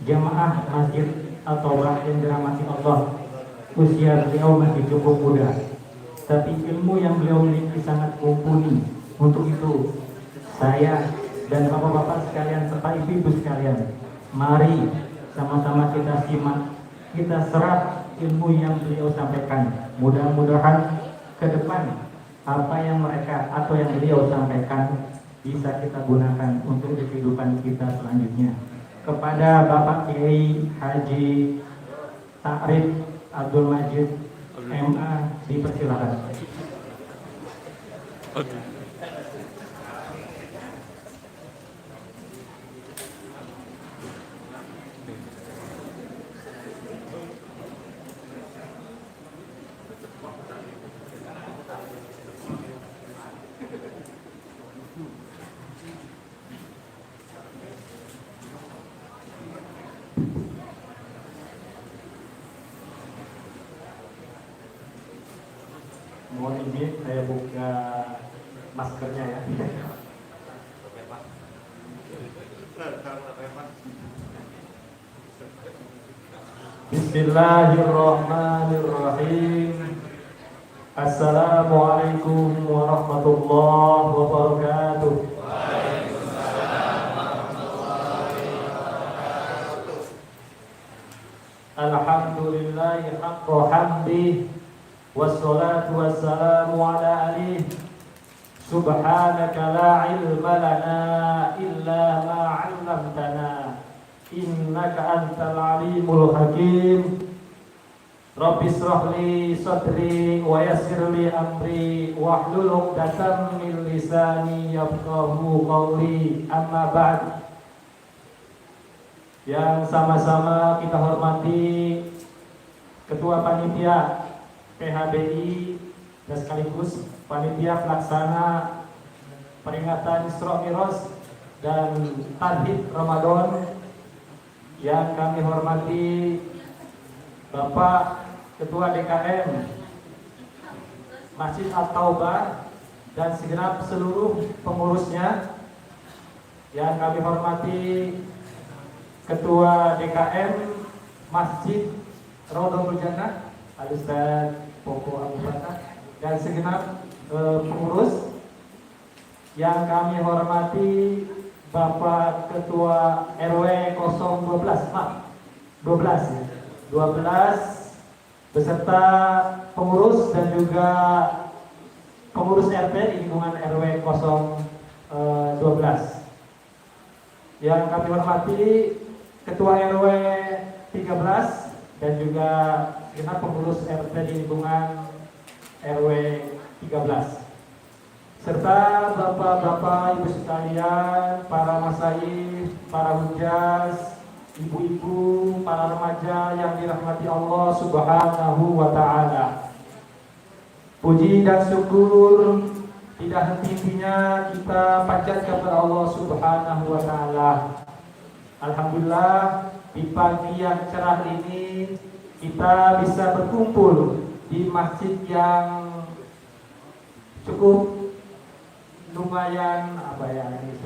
[SPEAKER 1] jamaah Masjid At-Taubah yang dirahmati Allah, usia beliau masih cukup muda, tapi ilmu yang beliau miliki sangat mumpuni. Untuk itu saya dan bapak-bapak sekalian serta ibu-ibu sekalian, mari sama-sama kita simak, kita serap ilmu yang beliau sampaikan. Mudah-mudahan ke depan apa yang mereka atau yang beliau sampaikan bisa kita gunakan untuk kehidupan kita selanjutnya. Kepada Bapak Kiai Haji Takrib Abdul Majid MA, dipersilakan. Mohon izin saya buka maskernya ya. Bismillahirrahmanirrahim. Assalamualaikum warahmatullahi wabarakatuh. Alhamdulillahi haqqa hamdih, wassalatu wassalamu ala alihi. Subhanaka la ilma lana illa ma 'allamtana, innaka antal alimul hakim. Rabbi shrah li sadri wa yassir li amri wahlul 'uqdatam min lisani yafqahu qawli. Amma ba'd. Yang sama-sama kita hormati Ketua Panitia PHBI dan sekaligus Panitia Pelaksana Peringatan Isra Mi'raj dan Tarhib Ramadan, yang kami hormati Bapak Ketua DKM Masjid At-Taubah dan segenap seluruh pengurusnya, yang kami hormati Ketua DKM Masjid Raudhatul Jannah Al-Ustaz Poko Abu Fatah dan segenap pengurus, yang kami hormati Bapak Ketua RW 012 beserta pengurus dan juga pengurus RT di lingkungan RW 012. Yang kami hormati Ketua RW 13 dan juga segenap pengurus RT di lingkungan RW 13, serta bapak-bapak, ibu sekalian, para masyayikh, para hujjah, ibu-ibu, para remaja yang dirahmati Allah Subhanahu wa ta'ala. Puji dan syukur tidak henti-hentinya kita panjatkan kepada Allah Subhanahu wa ta'ala. Alhamdulillah, di pagi yang cerah ini kita bisa berkumpul di masjid yang cukup lumayan ini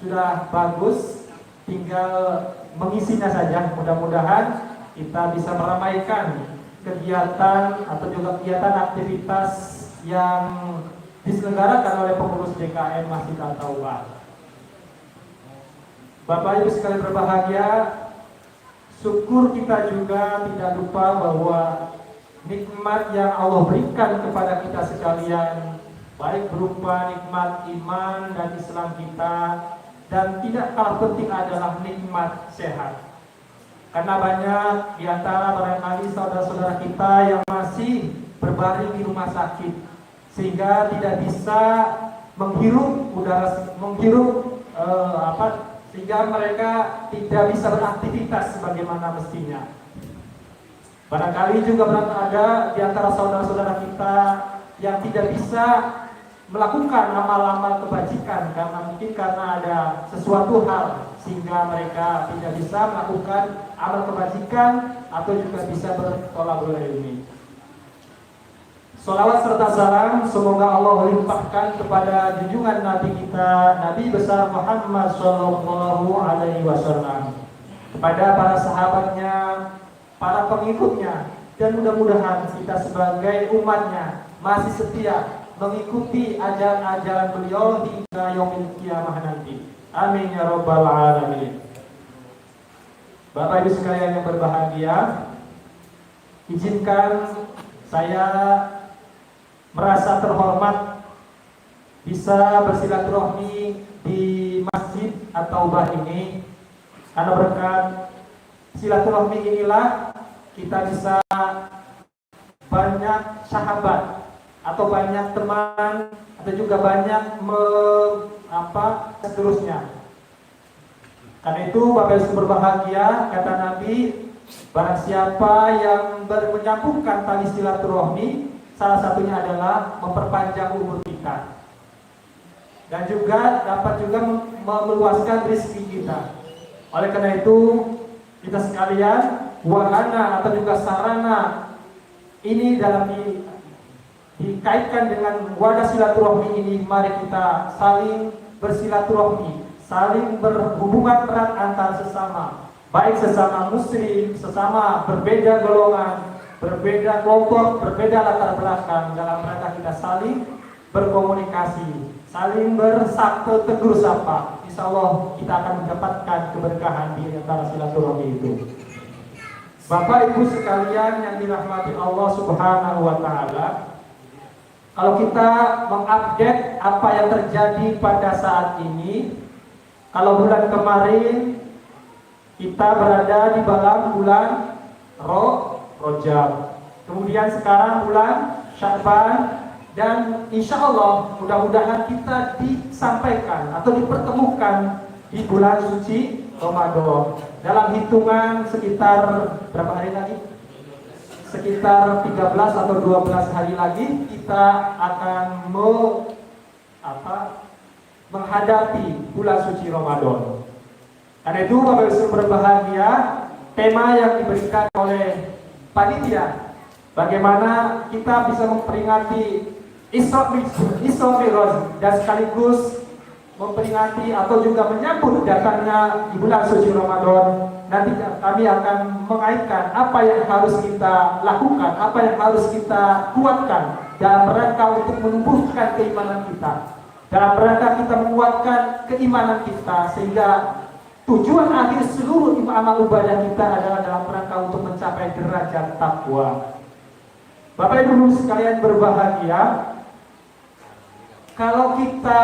[SPEAKER 1] sudah bagus, tinggal mengisinya saja. Mudah-mudahan kita bisa meramaikan kegiatan atau juga kegiatan aktivitas yang diselenggarakan oleh pengurus DKM Masjid At-Taubah.
[SPEAKER 5] Bapak Ibu sekalian berbahagia, syukur kita juga tidak lupa bahwa nikmat yang Allah berikan kepada kita sekalian, baik berupa nikmat iman dan Islam kita, dan tidak kalah penting adalah nikmat sehat. Karena banyak di antara barangkali saudara-saudara kita yang masih berbaring di rumah sakit, sehingga tidak bisa menghirup udara, sehingga mereka tidak bisa beraktivitas sebagaimana mestinya. Barangkali juga ada di antara saudara-saudara kita yang tidak bisa melakukan amal-amal kebajikan karena ada sesuatu hal sehingga mereka tidak bisa melakukan amal kebajikan atau juga bisa bertolak ilmi. Sholawat serta salam semoga Allah limpahkan kepada junjungan Nabi kita, Nabi besar Muhammad Sallallahu Alaihi Wasallam, kepada para sahabatnya, para pengikutnya, dan mudah-mudahan kita sebagai umatnya masih setia mengikuti ajaran-ajaran beliau hingga yaumil kiamah nanti. Amin ya rabbal alamin. Bapak Ibu sekalian yang berbahagia, izinkan saya merasa terhormat bisa bersilaturahmi di masjid at-Taubah ini, karena berkat silaturahmi inilah kita bisa banyak sahabat atau banyak teman atau juga banyak seterusnya. Karena itu Bapak Ibu berbahagia, kata Nabi, barang siapa yang menyambungkan tali silaturahmi, salah satunya adalah memperpanjang umur kita dan juga dapat juga meluaskan rezeki kita. Oleh karena itu kita sekalian, wahana atau juga sarana ini dalam dikaitkan dengan wadah silaturahmi ini, mari kita saling bersilaturahmi, saling berhubungan erat antar sesama, baik sesama muslim, sesama berbeda golongan, berbeda kelompok, berbeda latar belakang, dalam rangka kita saling berkomunikasi, saling bersatu tegur sapa. Insya Allah kita akan mendapatkan keberkahan di antara silaturahmi itu. Bapak Ibu sekalian yang dirahmati Allah Subhanahu wa Ta'ala, kalau kita mengupdate apa yang terjadi pada saat ini, kalau bulan kemarin kita berada di dalam bulan Rajab, kemudian sekarang bulan Sya'ban, dan insya Allah mudah-mudahan kita disampaikan atau dipertemukan di bulan suci Ramadan. Dalam hitungan sekitar berapa hari lagi? Sekitar 13 atau 12 hari lagi kita akan menghadapi bulan suci Ramadan. Karena itu Bapak Ibu berbahagia, tema yang diberikan oleh panitia, bagaimana kita bisa memperingati Isra Mi'raj dan sekaligus memperingati atau juga menyambut datangnya di bulan suci Ramadan. Nanti kami akan mengaitkan apa yang harus kita lakukan, apa yang harus kita kuatkan dalam rangka untuk menumbuhkan keimanan kita, dalam rangka kita menguatkan keimanan kita, sehingga tujuan akhir seluruh amal ibadah kita adalah dalam rangka untuk mencapai derajat takwa. Bapak Ibu sekalian berbahagia, kalau kita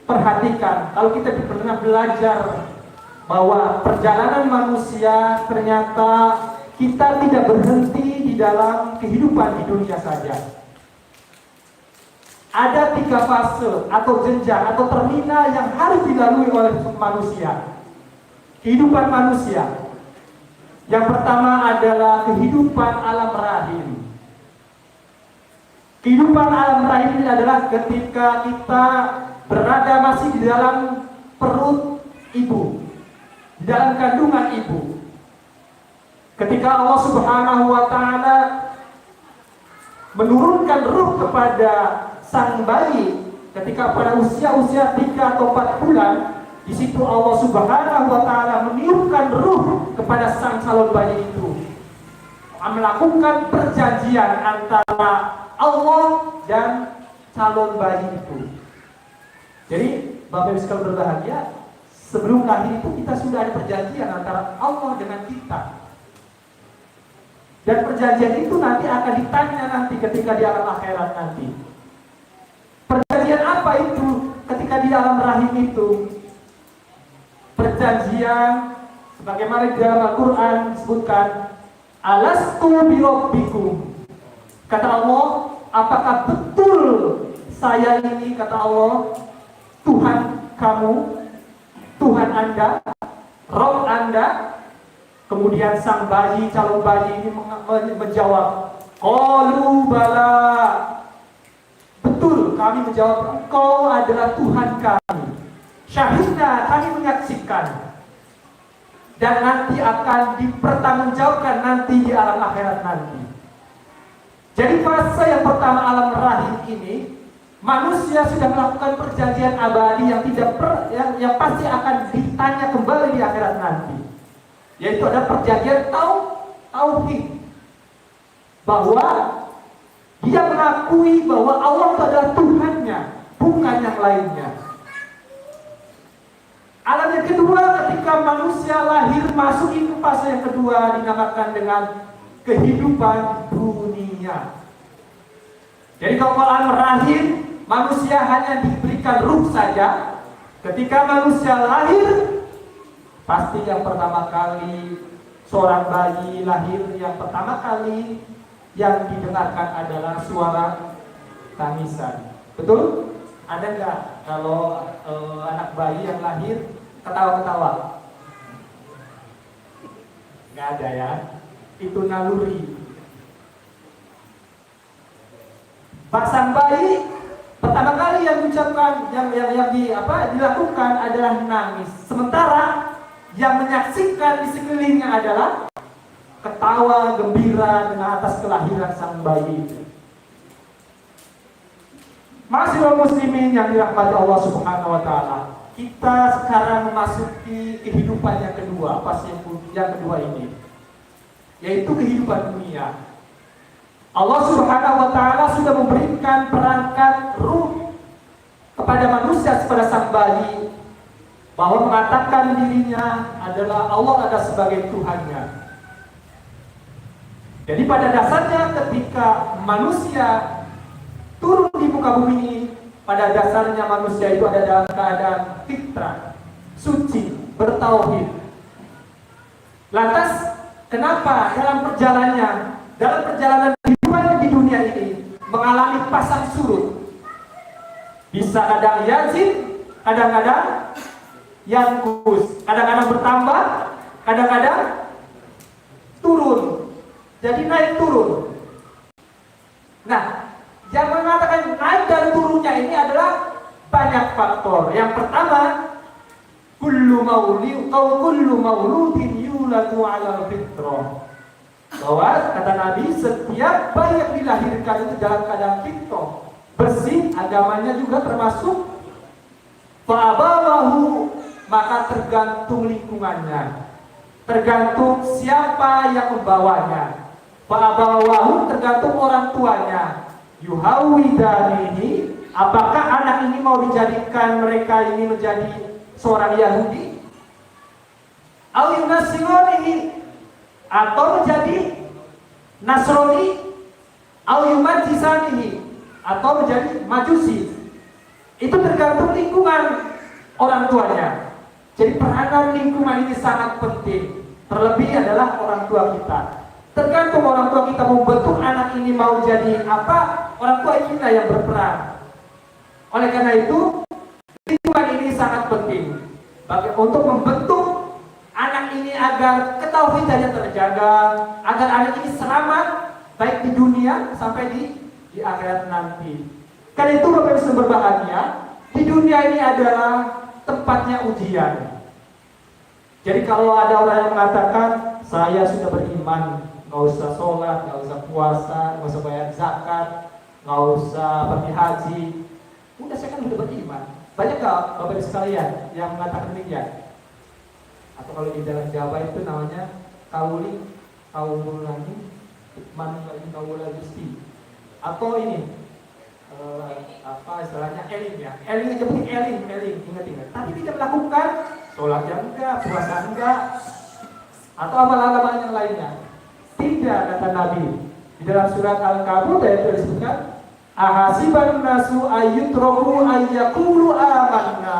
[SPEAKER 5] perhatikan, kalau kita pernah belajar bahwa perjalanan manusia ternyata kita tidak berhenti di dalam kehidupan di dunia saja. Ada 3 fase atau jenjang atau terminal yang harus dilalui oleh manusia, kehidupan manusia. Yang pertama adalah kehidupan alam rahim. Kehidupan alam rahim ini adalah ketika kita berada masih di dalam perut ibu, di dalam kandungan ibu. Ketika Allah Subhanahu wa Ta'ala menurunkan ruh kepada sang bayi ketika pada usia 3 atau 4 bulan, di situ Allah Subhanahu wa Ta'ala meniupkan ruh kepada sang calon bayi itu, melakukan perjanjian antara Allah dan calon bayi itu. Jadi Bapak Ibu sekalian berbahagia, sebelum lahir itu kita sudah ada perjanjian antara Allah dengan kita. Dan perjanjian itu nanti akan ditanya nanti ketika di alam akhirat nanti. Perjanjian apa itu ketika di alam rahim itu? Perjanjian sebagaimana di dalam Al-Quran disebutkan, alastu birabbikum. Kata Allah, apakah betul saya ini, kata Allah, Tuhan kamu, Tuhan Anda, Rob Anda? Kemudian sang bayi, calon bayi ini menjawab, qalu bala. Betul, kami menjawab, engkau adalah Tuhan kami. Syahidna, kami menyaksikan. Dan nanti akan dipertanggungjawabkan nanti di alam akhirat nanti. Jadi fase yang pertama alam rahim ini, manusia sudah melakukan perjanjian abadi yang yang pasti akan ditanya kembali di akhirat nanti. Yaitu ada perjanjian tauhid, bahwa dia mengakui bahwa Allah itu adalah Tuhannya, bukan yang lainnya. Alam yang kedua, ketika manusia lahir masuk ke fase yang kedua, dinamakan dengan kehidupan dunia. Jadi kalau alam rahim, manusia hanya diberikan ruh saja. Ketika manusia lahir, pasti yang pertama kali seorang bayi lahir, yang pertama kali yang didengarkan adalah suara tangisan. Betul? Ada nggak kalau anak bayi yang lahir ketawa-ketawa? Nggak ada ya. Itu naluri. Sang bayi pertama kali yang diucapkan, yang dilakukan adalah nangis. Sementara yang menyaksikan di sekelilingnya adalah ketawa gembira dengan atas kelahiran sang bayi itu. Masih muslimin yang dirahmati Allah Subhanahu wa taala. Kita sekarang memasuki kehidupan yang kedua, fase yang kedua ini, yaitu kehidupan dunia. Allah Subhanahu wa taala sudah memberikan perangkat ruh kepada manusia, kepada sang bayi, bahwa mengatakan dirinya adalah Allah ada sebagai Tuhannya. Jadi pada dasarnya ketika manusia turun di muka bumi ini, pada dasarnya manusia itu ada dalam keadaan fitrah, suci, bertauhid. Lantas kenapa dalam perjalanan kehidupan di dunia ini mengalami pasang surut? Bisa kadang yazid, kadang-kadang yankus, kadang-kadang bertambah, kadang-kadang turun. Jadi naik turun. Nah, yang mengatakan naik dan turunnya ini adalah banyak faktor. Yang pertama, kullu mauludin yuladu 'ala fitrah. Bahwa kata Nabi, setiap bayi yang dilahirkan itu dalam keadaan fitrah, bersih, agamanya juga termasuk. Fa'abawahu, maka tergantung lingkungannya, tergantung siapa yang membawanya. Fa'abawahu, tergantung orang tuanya. Yuhawidanihi, apakah anak ini mau dijadikan mereka ini menjadi seorang Yahudi, au yunasironihi, atau menjadi Nasrani, au yumajisanihi, atau menjadi Majusi. Itu tergantung lingkungan orang tuanya. Jadi peranan lingkungan ini sangat penting. Terlebih adalah orang tua kita. Tergantung orang tua kita membentuk anak ini mau jadi apa, orang tua kita yang berperan. Oleh karena itu, lingkungan ini sangat penting untuk membentuk anak ini agar ketauhidannya terjaga, agar anak ini selamat baik di dunia sampai di akhirat nanti. Karena itu Bapak Ibu berbahagia, di dunia ini adalah tempatnya ujian. Jadi kalau ada orang yang mengatakan saya sudah beriman, nggak usah sholat, nggak usah puasa, nggak usah bayar zakat, nggak usah pergi haji, udah saya kan udah beriman. Banyak nggak Bapak Ibu sekalian yang mengatakan demikian? Atau kalau di dalam Jawa itu namanya kauli, kaululani, man kaululani. Atau ini apa istilahnya eling ya, eling aja mungkin eling, ingat. Tapi tidak melakukan sholat yang enggak, puasa enggak, atau amal-amal yang lainnya. Tidak, kata Nabi. Di dalam surat Al-Kabut ayat disebutkan, ahasiban nasu ayyutraku ayyakulu amanna.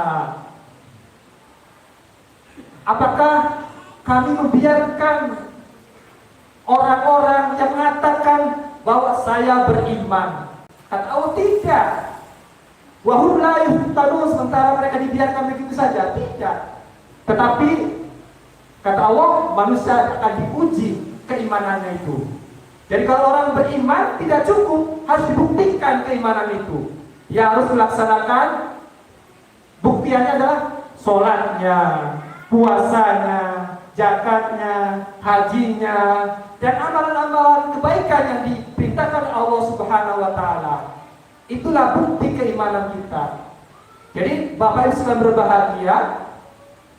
[SPEAKER 5] Apakah kami membiarkan orang-orang yang mengatakan bahwa saya beriman? Kata Allah, tidak. Wahum la yuftanun, sementara mereka dibiarkan begitu saja. Tidak. Tetapi kata Allah, manusia akan diuji keimanannya itu. Jadi kalau orang beriman tidak cukup, harus dibuktikan keimanan itu. Dia harus melaksanakan, buktiannya adalah sholatnya, puasanya, zakatnya, hajinya, dan amalan-amalan kebaikan yang diperintahkan Allah Subhanahu wa Ta'ala. Itulah bukti keimanan kita. Jadi Bapak Ibu sekalian berbahagia,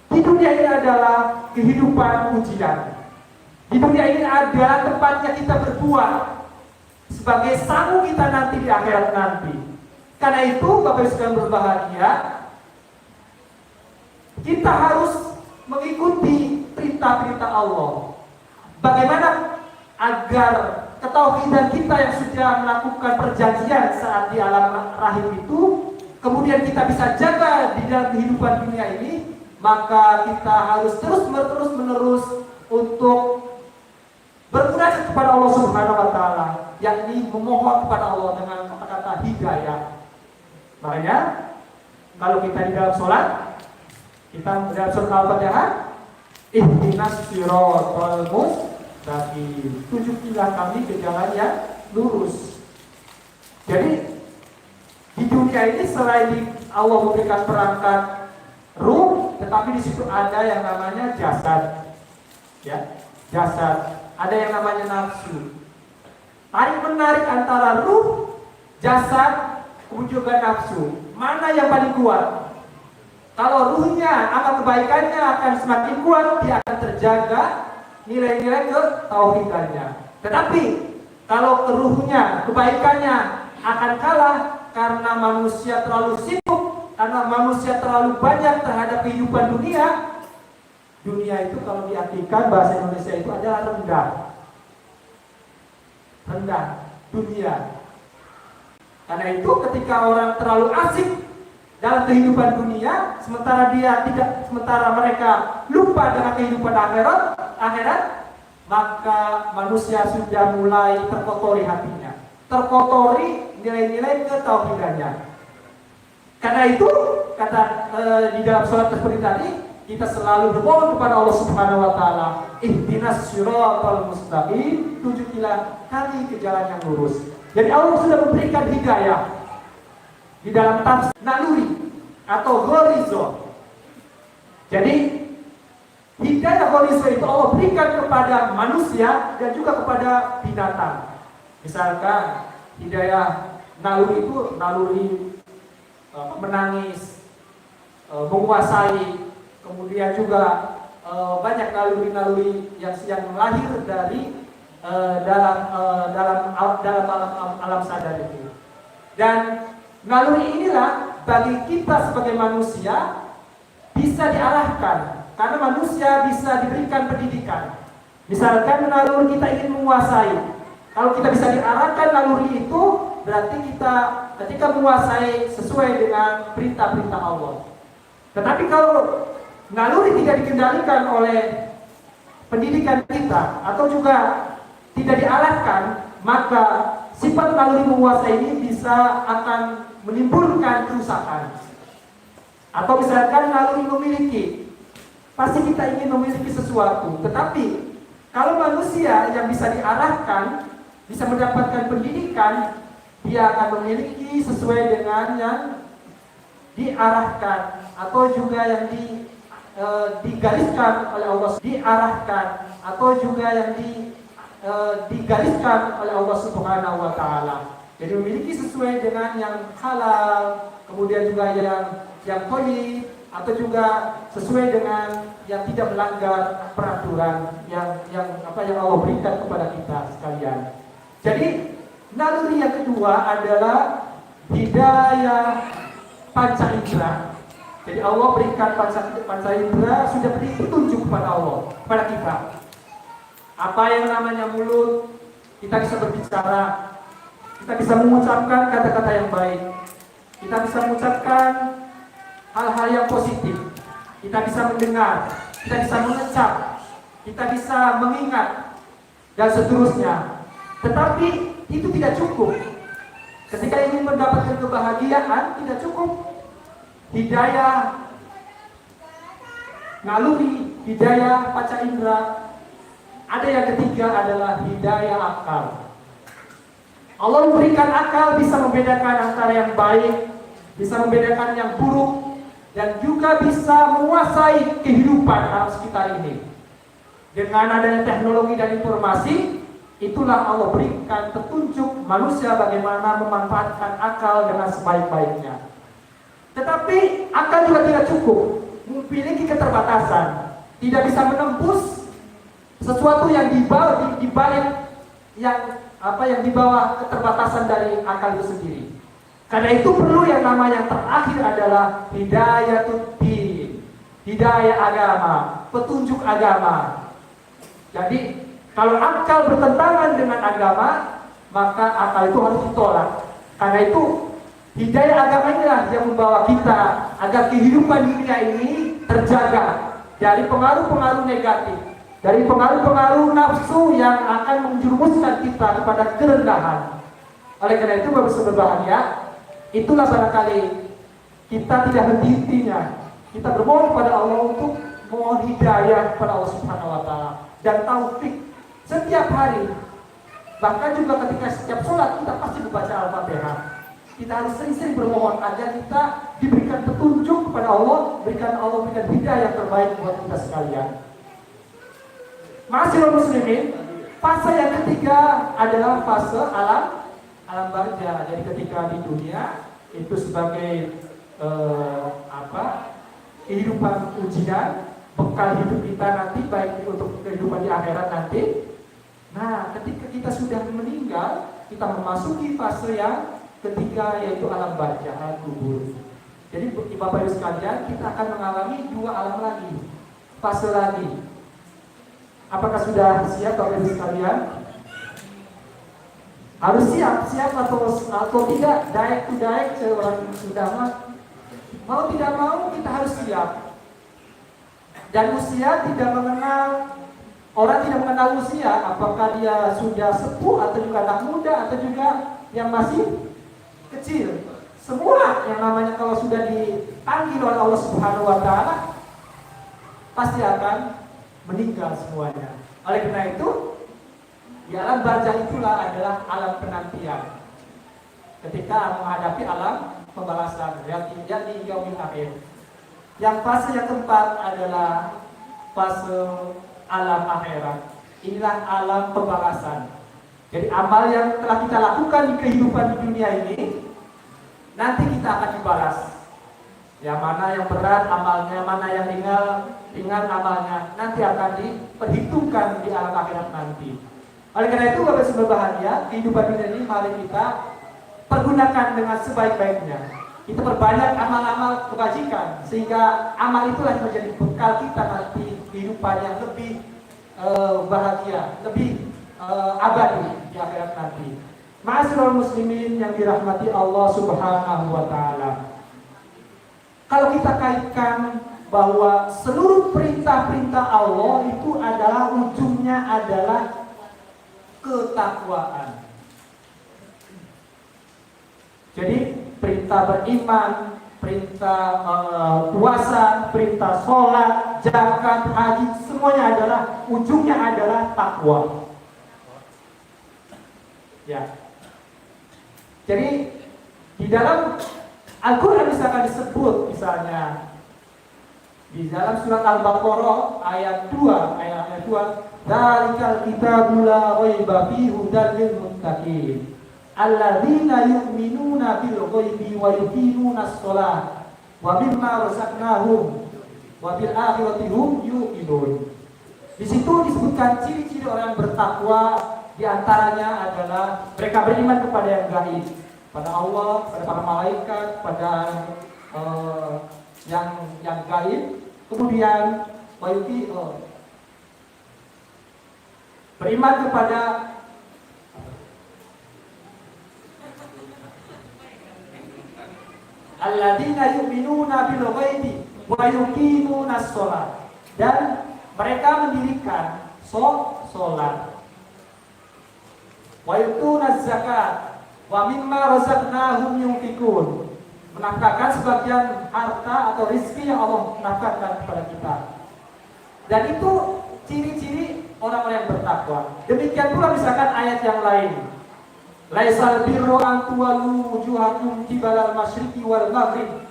[SPEAKER 5] di dunia ini adalah kehidupan ujian. Di dunia ini adalah tempatnya kita berbuat sebagai sangu kita nanti di akhirat nanti. Karena itu Bapak Ibu sekalian berbahagia, kita harus mengikuti perintah-perintah Allah. Bagaimana agar ketauhidan kita yang sudah melakukan perjanjian saat di alam rahim itu, kemudian kita bisa jaga di dalam kehidupan dunia ini, maka kita harus terus-menerus untuk bermunajat kepada Allah Subhanahu wa Ta'ala, yakni memohon kepada Allah dengan kata-kata hidayah. Makanya kalau kita di dalam sholat, kita dalam surat Al-Fatihah, ihdinas siratal mustaqim, tunjukilah kami ke jalan yang lurus. Jadi di dunia ini selain Allah memberikan perangkat ruh, tetapi di situ ada yang namanya jasad, ya, jasad. Ada yang namanya nafsu. Tarik menarik antara ruh, jasad, kemudian juga nafsu. Mana yang paling kuat? Kalau ruhnya, amal kebaikannya akan semakin kuat, dia akan terjaga nilai-nilai ketauhidannya. Tetapi kalau ruhnya, kebaikannya akan kalah karena manusia terlalu sibuk, karena manusia terlalu banyak terhadap kehidupan dunia. Dunia itu kalau diartikan bahasa Indonesia itu adalah rendah. Rendah dunia. Karena itu ketika orang terlalu asik dalam kehidupan dunia, sementara mereka lupa dengan kehidupan akhirat, maka manusia sudah mulai terkotori hatinya, terkotori nilai-nilai ketauhidannya. Karena itu kata di dalam sholat seperti tadi, kita selalu bermohon kepada Allah Subhanahu wa Ta'ala, ihdinas siratal mustaqim, tunjukilah kami ke jalan yang lurus. Jadi Allah sudah memberikan hidayah di dalam tafsir naluri atau ghorizo. Jadi hidayah ghorizo itu Allah berikan kepada manusia dan juga kepada binatang. Misalkan hidayah naluri itu naluri menangis, menguasai. Kemudian juga banyak naluri-naluri yang lahir dari dalam alam sadar itu. Dan naluri inilah bagi kita sebagai manusia bisa diarahkan, karena manusia bisa diberikan pendidikan. Misalkan naluri kita ingin menguasai, kalau kita bisa diarahkan naluri itu, berarti kita ketika menguasai sesuai dengan perintah-perintah Allah. Tetapi kalau naluri tidak dikendalikan oleh pendidikan kita atau juga tidak diarahkan, maka sifat naluri menguasai ini bisa akan menimbulkan kerusakan. Atau misalkan naluri memiliki, pasti kita ingin memiliki sesuatu, tetapi kalau manusia yang bisa diarahkan, bisa mendapatkan pendidikan, dia akan memiliki sesuai dengan yang diarahkan atau juga yang digariskan oleh Allah, diarahkan atau juga yang digariskan oleh Allah Subhanahu wa Ta'ala. Jadi memiliki sesuai dengan yang halal, kemudian juga yang thayyib, atau juga sesuai dengan yang tidak melanggar peraturan yang Allah berikan kepada kita sekalian. Jadi naluri yang kedua adalah hidayah panca indera. Jadi Allah berikan panca indera, sudah beri petunjuk kepada Allah, kepada kita. Apa yang namanya mulut, kita bisa berbicara, kita bisa mengucapkan kata-kata yang baik, kita bisa mengucapkan hal-hal yang positif, kita bisa mendengar, kita bisa mengecap, kita bisa mengingat, dan seterusnya. Tetapi itu tidak cukup. Ketika ingin mendapatkan kebahagiaan, tidak cukup hidayah naluri, hidayah panca indera. Ada yang ketiga adalah hidayah akal. Allah memberikan akal bisa membedakan antara yang baik, bisa membedakan yang buruk, dan juga bisa menguasai kehidupan alam sekitar ini. Dengan adanya teknologi dan informasi, itulah Allah berikan petunjuk manusia bagaimana memanfaatkan akal dengan sebaik-baiknya. Tetapi akal juga tidak cukup, memiliki keterbatasan, tidak bisa menembus sesuatu yang di bawah yang di bawah keterbatasan dari akal itu sendiri. Karena itu perlu yang namanya terakhir adalah hidayatul-din, hidayah agama, petunjuk agama. Jadi kalau akal bertentangan dengan agama, maka akal itu harus ditolak. Karena itu hidayah agama inilah yang membawa kita agar kehidupan dunia ini terjaga dari pengaruh-pengaruh negatif, dari pengaruh-pengaruh nafsu yang akan menjerumuskan kita kepada kerendahan. Oleh karena itu, Bapak Saudara berbahagia, itulah barangkali kita tidak henti-hentinya. Kita bermohon kepada Allah untuk mohon hidayah kepada Allah Subhanahu wa taala dan taufik setiap hari. Bahkan juga ketika setiap sholat kita pasti membaca Al-Fatihah. Kita harus sering-sering bermohon agar kita diberikan petunjuk kepada Allah, berikan hidayah yang terbaik buat kita sekalian. Ma'asyiral muslimin, fase yang ketiga adalah fase alam barja. Jadi ketika di dunia itu sebagai kehidupan ujian, bekal hidup kita nanti baik untuk kehidupan di akhirat nanti. Nah, ketika kita sudah meninggal, kita memasuki fase yang ketiga, yaitu alam barja, alam kubur. Jadi Bapak Ibu sekalian, kita akan mengalami dua alam lagi, fase lagi. Apakah sudah siap Bapak Ibu sekalian? Harus siap atau tidak, daek to daek, orang sudah mau tidak mau kita harus siap. Dan usia tidak mengenal, orang tidak mengenal usia, apakah dia sudah sepuh atau juga anak muda atau juga yang masih kecil. Semua yang namanya kalau sudah dipanggil oleh Allah Subhanahu wa taala pasti akan meninggal semuanya. Oleh karena itu, di alam barzakh itulah adalah alam penantian. Ketika menghadapi alam pembalasan, yakni yaumil akhir. Yang fase yang keempat adalah fase alam akhirat. Inilah alam pembalasan. Jadi amal yang telah kita lakukan di kehidupan di dunia ini, nanti kita akan dibalas. Yang mana yang berat amalnya, mana yang ringan amalnya, nanti akan diperhitungkan di alam akhirat nanti. Oleh karena itu, Bapak Ibu berbahagia, kehidupan dunia ini mari kita pergunakan dengan sebaik-baiknya. Kita perbanyak amal-amal kebajikan, sehingga amal itulah yang menjadi bekal kita nanti kehidupan yang lebih bahagia, lebih abadi di akhirat nanti. Ma'asyiral muslimin yang dirahmati Allah Subhanahu wa taala. Kalau kita kaitkan bahwa seluruh perintah-perintah Allah itu adalah ujungnya adalah ketakwaan. Jadi perintah beriman, perintah puasa, perintah sholat, zakat, haji, semuanya adalah ujungnya adalah takwa. Ya. Jadi di dalam Al-Quran misalkan disebut misalnya di dalam surat Al-Baqarah ayat 2, "Dzalikal kitabu la raiba fihi hudal lil muttaqin alladzina yu'minuna bil ghaibi wa yuqimuna shalah wa mimma razaqnahum wa bil akhirati hum yuqinun." Di situ disebutkan ciri-ciri orang yang bertakwa, di antaranya adalah mereka beriman kepada yang gaib, pada Allah, pada para malaikat, pada yang gaib. Kemudian beriman kepada alladzina yu'minuna bil ghaibi wa yuqimuna shalah, dan mereka mendirikan sholat, wa yutuna zakat, wa mimma razaqnahum yunfikun, menafkahkan sebagian harta atau rezeki yang Allah nafkahkan kepada kita. Dan itu ciri-ciri orang-orang yang bertakwa. Demikian pula misalkan ayat yang lain, laisal birru an tuwallu wujuhakum qibalal masyriqi wal maghrib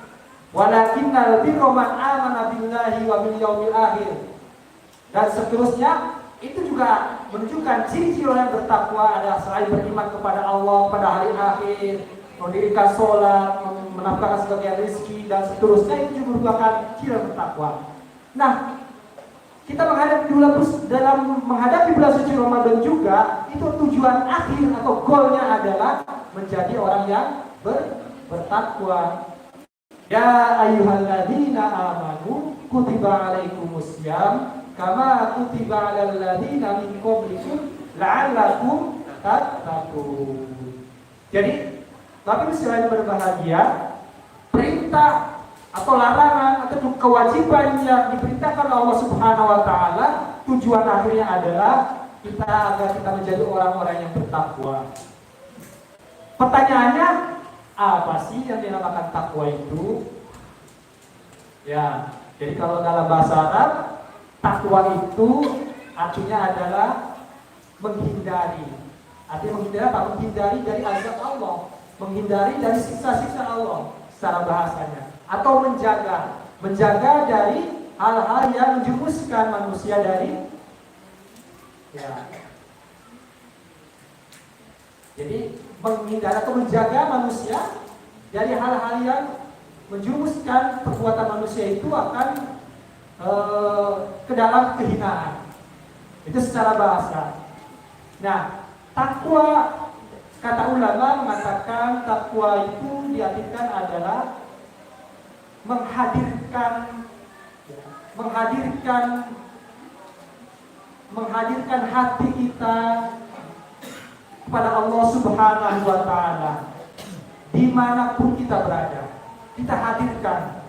[SPEAKER 5] walakinnal birra man amana billahi wa bil yaumil akhir, dan seterusnya. Itu juga menunjukkan ciri-ciri orang yang bertakwa adalah selain beriman kepada Allah, pada hari akhir, mendirikan sholat, menafkahkan sebagian rezeki, dan seterusnya. Itu juga merupakan ciri orang bertakwa. Nah, kita dalam menghadapi bulan suci Ramadan juga, itu tujuan akhir atau goalnya adalah menjadi orang yang bertakwa. Ya ayyuhalladzina amanu kutiba alaikumusiyam kama kutiba alal ladzina min qablikum la'allakum tattaqun. Jadi, Bapak Ibu sekalian berbahagia, perintah atau larangan atau kewajiban yang diperintahkan Allah Subhanahu wa taala, tujuan akhirnya adalah agar kita menjadi orang-orang yang bertakwa. Pertanyaannya, apa sih yang dinamakan takwa itu? Ya, jadi kalau dalam bahasa Arab, takwa itu artinya adalah menghindari. Artinya menghindari apa? Menghindari dari azab Allah, menghindari dari siksa-siksa Allah secara bahasanya, atau menjaga dari hal-hal yang menjerumuskan manusia dari jadi menghindari atau menjaga manusia dari hal-hal yang menjerumuskan perbuatan manusia itu akan ke dalam kehinaan. Itu secara bahasa. Nah, takwa, kata ulama mengatakan takwa itu diartikan adalah menghadirkan hati kita kepada Allah Subhanahu wa taala dimanapun kita berada. Kita hadirkan.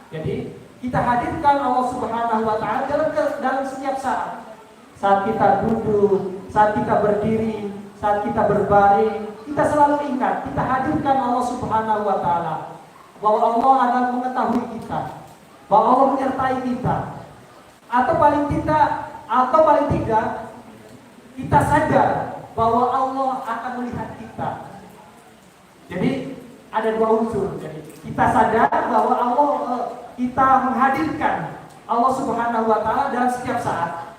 [SPEAKER 5] Jadi kita hadirkan Allah Subhanahu wa taala dalam setiap saat. Saat kita duduk, saat kita berdiri, saat kita berbaring, kita selalu ingat, kita hadirkan Allah Subhanahu wa taala. Bahwa Allah adalah mengetahui kita, bahwa Allah menyertai kita. Atau paling tidak kita sadar bahwa Allah akan melihat kita. Jadi ada dua unsur. Jadi kita sadar bahwa kita menghadirkan Allah Subhanahu wa taala dalam setiap saat.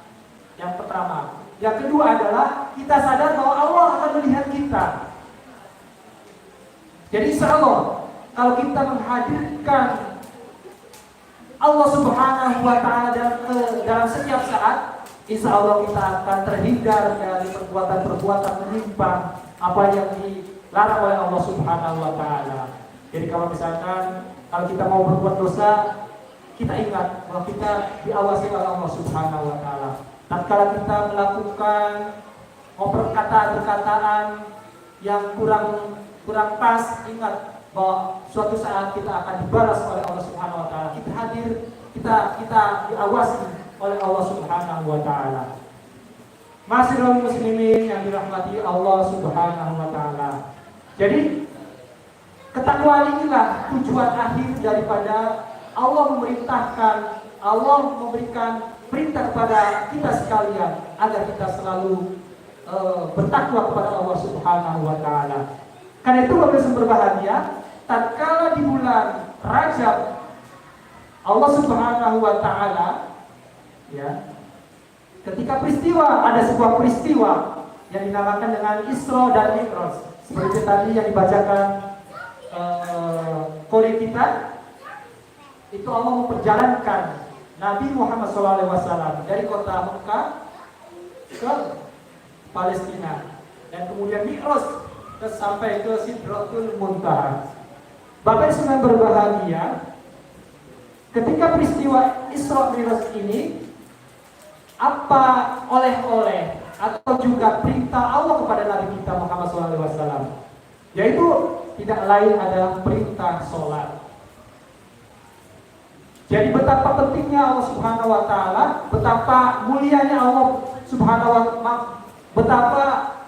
[SPEAKER 5] Yang pertama. Yang kedua adalah kita sadar bahwa Allah akan melihat kita. Jadi insyaallah kalau kita menghadirkan Allah Subhanahu wa taala dalam setiap saat, insyaallah kita akan terhindar dari perbuatan-perbuatan menyimpang apa yang dilarang oleh Allah Subhanahu wa taala. Jadi kalau kita mau berbuat dosa, kita ingat bahwa kita diawasi oleh Allah Subhanahu wa taala. Tatkala kita melakukan perkataan yang kurang pas, ingat bahwa suatu saat kita akan dibalas oleh Allah Subhanahu wa taala. Kita diawasi oleh Allah Subhanahu wa taala. Ma'asyiral muslimin yang dirahmati Allah Subhanahu wa taala. Jadi ketakwaan inilah tujuan akhir daripada Allah memberikan perintah kepada kita sekalian agar kita selalu bertakwa kepada Allah Subhanahu wa taala. Karena itu Bapak Ibu berbahagia, tatkala di bulan Rajab Allah Subhanahu wa taala ketika ada sebuah peristiwa yang dinamakan dengan Isra dan Mi'raj, seperti tadi yang dibacakan oleh kita, itu Allah memperjalankan Nabi Muhammad SAW dari kota Mekah ke Palestina, dan kemudian Mi'raj sampai ke Sidratul Muntaha. Bapak Ibu yang berbahagia, ketika peristiwa Isra Mi'raj ini, apa oleh-oleh atau juga perintah Allah kepada Nabi kita Muhammad SAW, yaitu tidak lain adalah perintah sholat. Jadi betapa pentingnya Allah Subhanahu Wa Taala, betapa mulianya Allah Subhanahu Wa Taala, betapa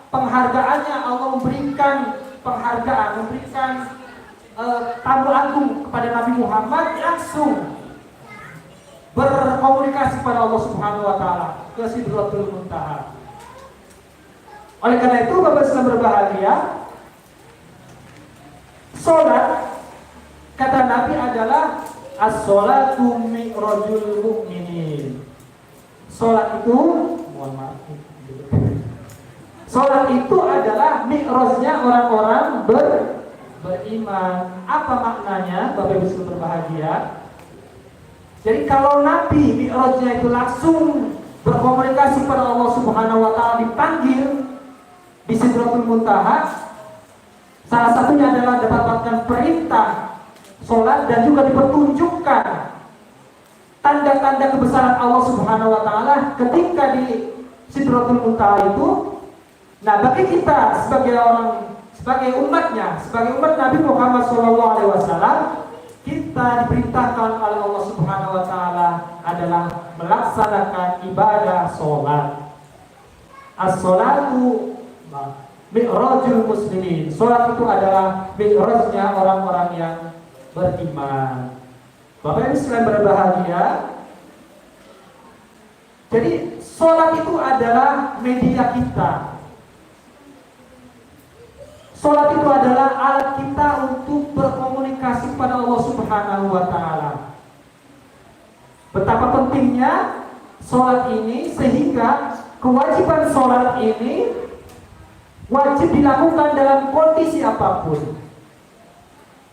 [SPEAKER 5] penghargaannya Allah memberikan penghargaan, memberikan tamu agung kepada Nabi Muhammad, langsung berkomunikasi pada Allah Subhanahu Wa Taala ke Sidratul Muntaha. Oleh karena itu, Bapak Islam berbahagia, sholat kata Nabi adalah as-sholatu mi'rajul mu'minin. Sholat itu, mohon maaf, sholat itu adalah mi'rajnya orang-orang beriman. Apa maknanya, Bapak Ibu sekalian berbahagia? Jadi kalau Nabi mi'rajnya itu langsung berkomunikasi pada Allah Subhanahu Wa Taala, dipanggil di Sidratul Muntaha, salah satunya adalah dapatkan perintah sholat dan juga dipertunjukkan tanda-tanda kebesaran Allah Subhanahu Wa Taala ketika di Sidratul Muntaha itu. Nah, bagi kita sebagai umatnya, sebagai umat Nabi Muhammad SAW, kita diperintahkan oleh Allah Subhanahu Wa Taala adalah melaksanakan ibadah sholat. As-sholatu mi'rajul muslimin. Sholat itu adalah mi'rajnya orang-orang yang beriman. Bapak Ibu sekalian berbahagia, jadi sholat itu adalah media kita. Sholat itu adalah alat kita untuk berkomunikasi pada Allah Subhanahu Wa Taala. Betapa pentingnya sholat ini, sehingga kewajiban sholat ini wajib dilakukan dalam kondisi apapun.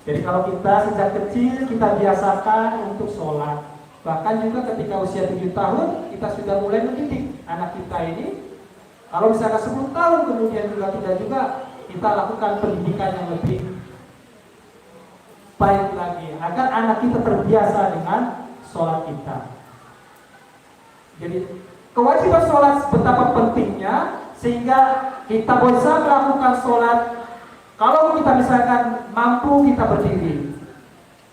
[SPEAKER 5] Jadi kalau kita sejak kecil kita biasakan untuk sholat, bahkan juga ketika usia 7 tahun kita sudah mulai mendidik anak kita ini. Kalau misalnya 10 tahun kemudian juga kita lakukan pendidikan yang lebih baik lagi agar anak kita terbiasa dengan sholat kita. Jadi kewajiban sholat betapa pentingnya, sehingga kita bisa melakukan sholat. Kalau kita misalkan mampu, kita berdiri.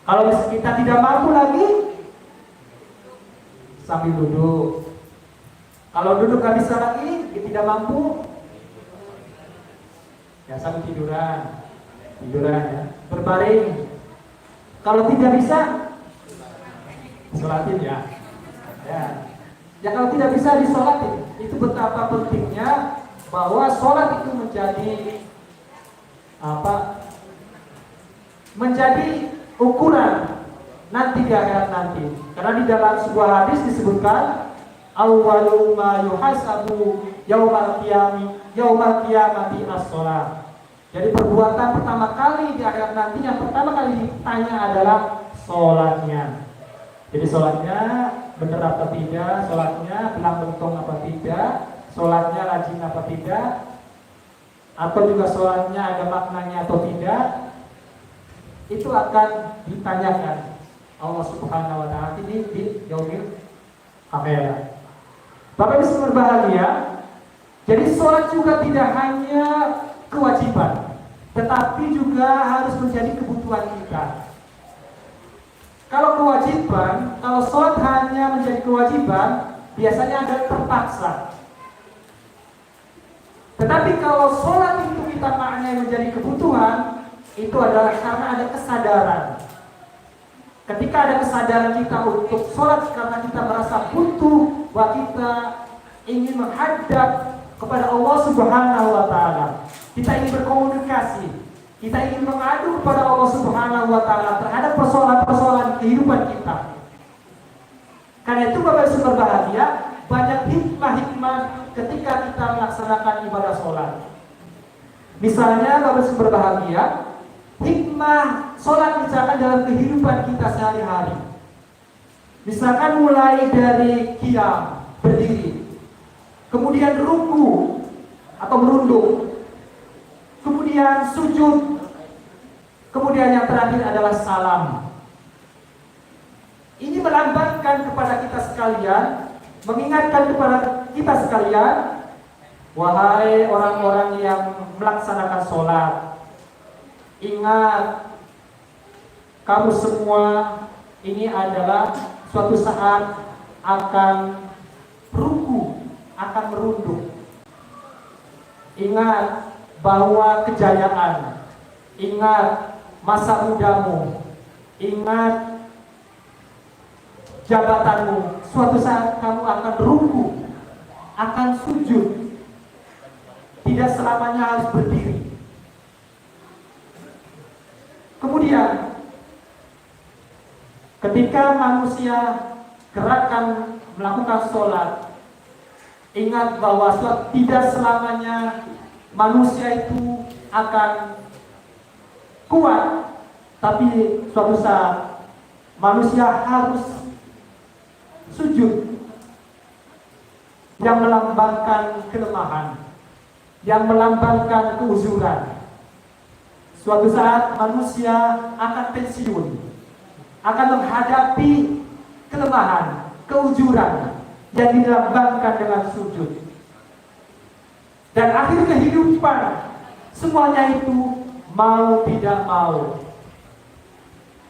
[SPEAKER 5] Kalau kita tidak mampu lagi, sambil duduk. Kalau duduk nggak bisa lagi, kita tidak mampu, ya sambil tiduran ya, berbaring. Kalau tidak bisa, sholatin ya. Ya kalau tidak bisa disolatin. Itu betapa pentingnya bahwa sholat itu menjadi ukuran nanti di akhirat nanti. Karena di dalam sebuah hadis disebutkan awwalu ma yuhasabu yaumal qiyamati as-shalah. Jadi perbuatan pertama kali di akhirat nanti yang pertama kali ditanya adalah sholatnya. Jadi sholatnya benar apa tidak, sholatnya belang-bentong apa tidak, sholatnya rajin apa tidak, atau juga sholatnya ada maknanya atau tidak, itu akan ditanyakan Allah Subhanahu Wa Taala di yaumil akhirat. Bapak Ibu berbahagia, jadi sholat juga tidak hanya kewajiban, tetapi juga harus menjadi kebutuhan kita. Kalau kewajiban, kalau sholat hanya menjadi kewajiban, biasanya ada terpaksa. Tetapi kalau sholat itu kita maknanya menjadi kebutuhan, itu adalah karena ada kesadaran. Ketika ada kesadaran kita untuk sholat karena kita merasa butuh, bahwa kita ingin menghadap kepada Allah Subhanahu Wa Taala, kita ingin berkomunikasi, kita ingin mengadu kepada Allah Subhanahu Wa Taala terhadap persoalan-persoalan kehidupan kita. Karena itu Bapak Ibu berbahagia, banyak hikmah-hikmah ketika kita melaksanakan ibadah sholat. Misalnya Bapak Ibu berbahagia, hikmah sholat misalkan dalam kehidupan kita sehari-hari. Misalkan mulai dari qiyam, berdiri, kemudian ruku atau merunduk, kemudian
[SPEAKER 1] kemudian sujud, kemudian yang terakhir adalah salam. Ini melambangkan kepada kita sekalian, mengingatkan kepada kita sekalian, wahai orang-orang yang melaksanakan sholat, ingat, kamu semua ini adalah suatu saat akan ruku, akan merunduk. Ingat bahwa kejayaan, ingat masa mudamu, ingat jabatanmu, suatu saat kamu akan ruku, akan sujud. Tidak selamanya harus berdiri. Kemudian ketika manusia gerakan melakukan sholat, ingat bahwa tidak selamanya manusia itu akan kuat, tapi suatu saat manusia harus sujud, yang melambangkan kelemahan, yang melambangkan keuzuran. Suatu saat manusia akan pensiun, akan menghadapi kelemahan, keujuran yang dilambangkan dengan sujud. Dan akhir kehidupan semuanya itu mau tidak mau,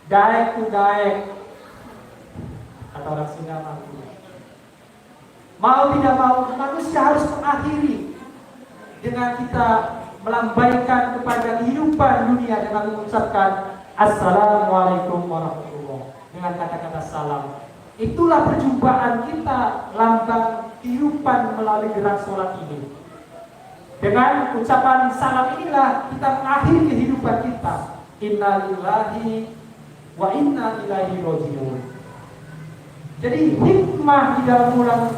[SPEAKER 1] daek tu daek, kata orang Sunda, mau tidak mau manusia harus mengakhiri dengan kita melambaikan kepada kehidupan dunia dengan mengucapkan Assalamualaikum warahmatullahi, dengan kata-kata salam. Itulah perjumpaan kita, lambang kehidupan melalui gerak sholat ini. Dengan ucapan salam inilah kita mengakhiri kehidupan kita. Inna lillahi wa inna ilaihi raji'un. Jadi hikmah di dalam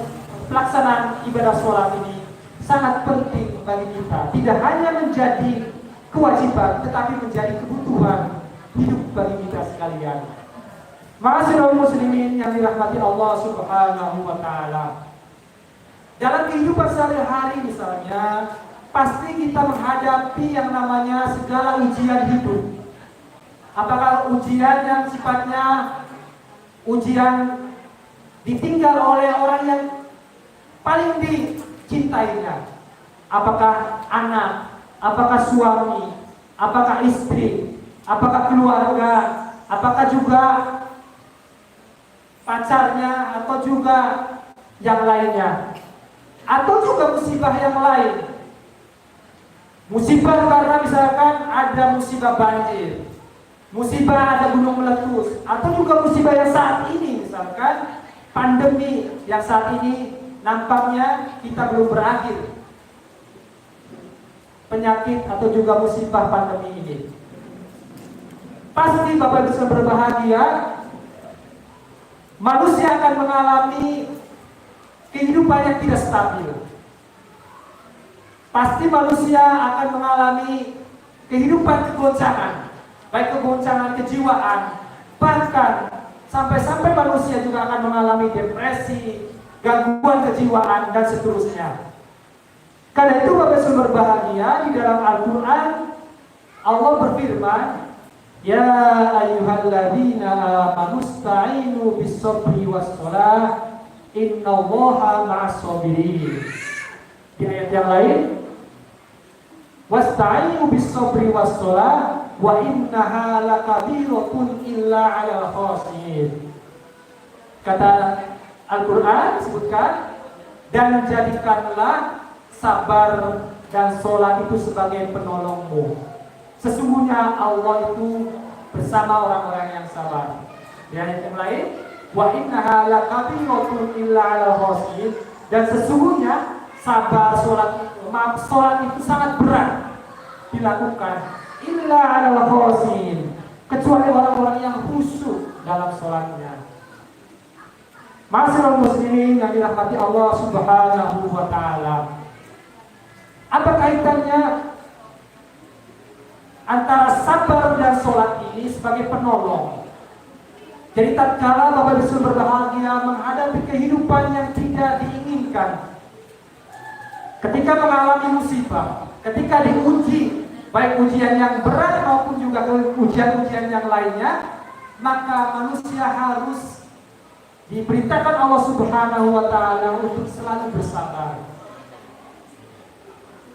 [SPEAKER 1] pelaksanaan ibadah sholat ini sangat penting bagi kita. Tidak hanya menjadi kewajiban, tetapi menjadi kebutuhan hidup bagi kita sekalian. Ma'asyiral muslimin yang dirahmati Allah Subhanahu wa taala. Dalam kehidupan sehari-hari misalnya, pasti kita menghadapi yang namanya segala ujian hidup. Apakah ujian yang sifatnya ujian ditinggal oleh orang yang paling dicintainya? Apakah anak, apakah suami, apakah istri, apakah keluarga, apakah juga pacarnya, atau juga yang lainnya, atau juga musibah yang lain. Musibah karena misalkan ada musibah banjir, musibah ada gunung meletus, atau juga musibah yang saat ini misalkan pandemi yang saat ini nampaknya kita belum berakhir, penyakit atau juga musibah pandemi ini. Pasti Bapak bisa berbahagia, manusia akan mengalami kehidupan yang tidak stabil. Pasti manusia akan mengalami kehidupan kegoncangan, baik kegoncangan kejiwaan, bahkan sampai-sampai manusia juga akan mengalami depresi, gangguan kejiwaan, dan seterusnya. Karena itu Bapak Ibu berbahagia, di dalam Al-Quran Allah berfirman, Ya ayyuhalladzina amanu sta'inu bis-sabri was-shalah innallaha ma'as-sabirin. Di ayat yang lain, wasta'inu bis-sabri was-shalah wa innaha lakabiratun illa 'alal khashiyin. Kata Al-Quran sebutkan, dan jadikanlah sabar dan sholat itu sebagai penolongmu. Sesungguhnya Allah itu bersama orang-orang yang sabar. Di ayat yang lain, wa innaha lakabiratun illa 'alal khashiyin, dan sesungguhnya sabar sholat itu sangat berat dilakukan, illa 'alal khashiyin, kecuali orang-orang yang khusyuk dalam sholatnya. Ma'asyiral muslimin yang dirahmati Allah Subhanahu wa taala. Apa kaitannya antara sabar dan sholat ini sebagai penolong? Jadi tatkala Bapak Ibu berbahagia menghadapi kehidupan yang tidak diinginkan, ketika mengalami musibah, ketika diuji
[SPEAKER 7] baik ujian yang berat maupun juga ujian-ujian yang lainnya, maka manusia harus diperintahkan Allah Subhanahu wa Ta'ala untuk selalu bersabar.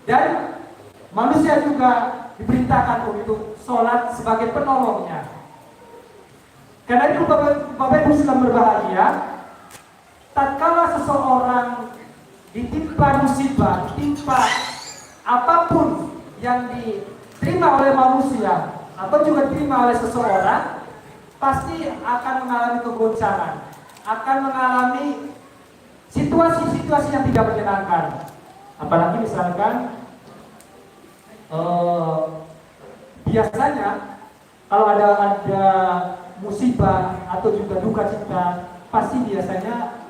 [SPEAKER 7] Dan manusia juga diperintahkan untuk sholat sebagai penolongnya. Karena itu Bapak Ibu sedang berbahagia, tatkala seseorang ditimpa musibah, ditimpa apapun yang diterima oleh manusia atau juga diterima oleh seseorang, pasti akan mengalami kegoncangan, akan mengalami situasi-situasi yang tidak menyenangkan. Apalagi misalkan biasanya kalau ada musibah atau juga duka cita, pasti biasanya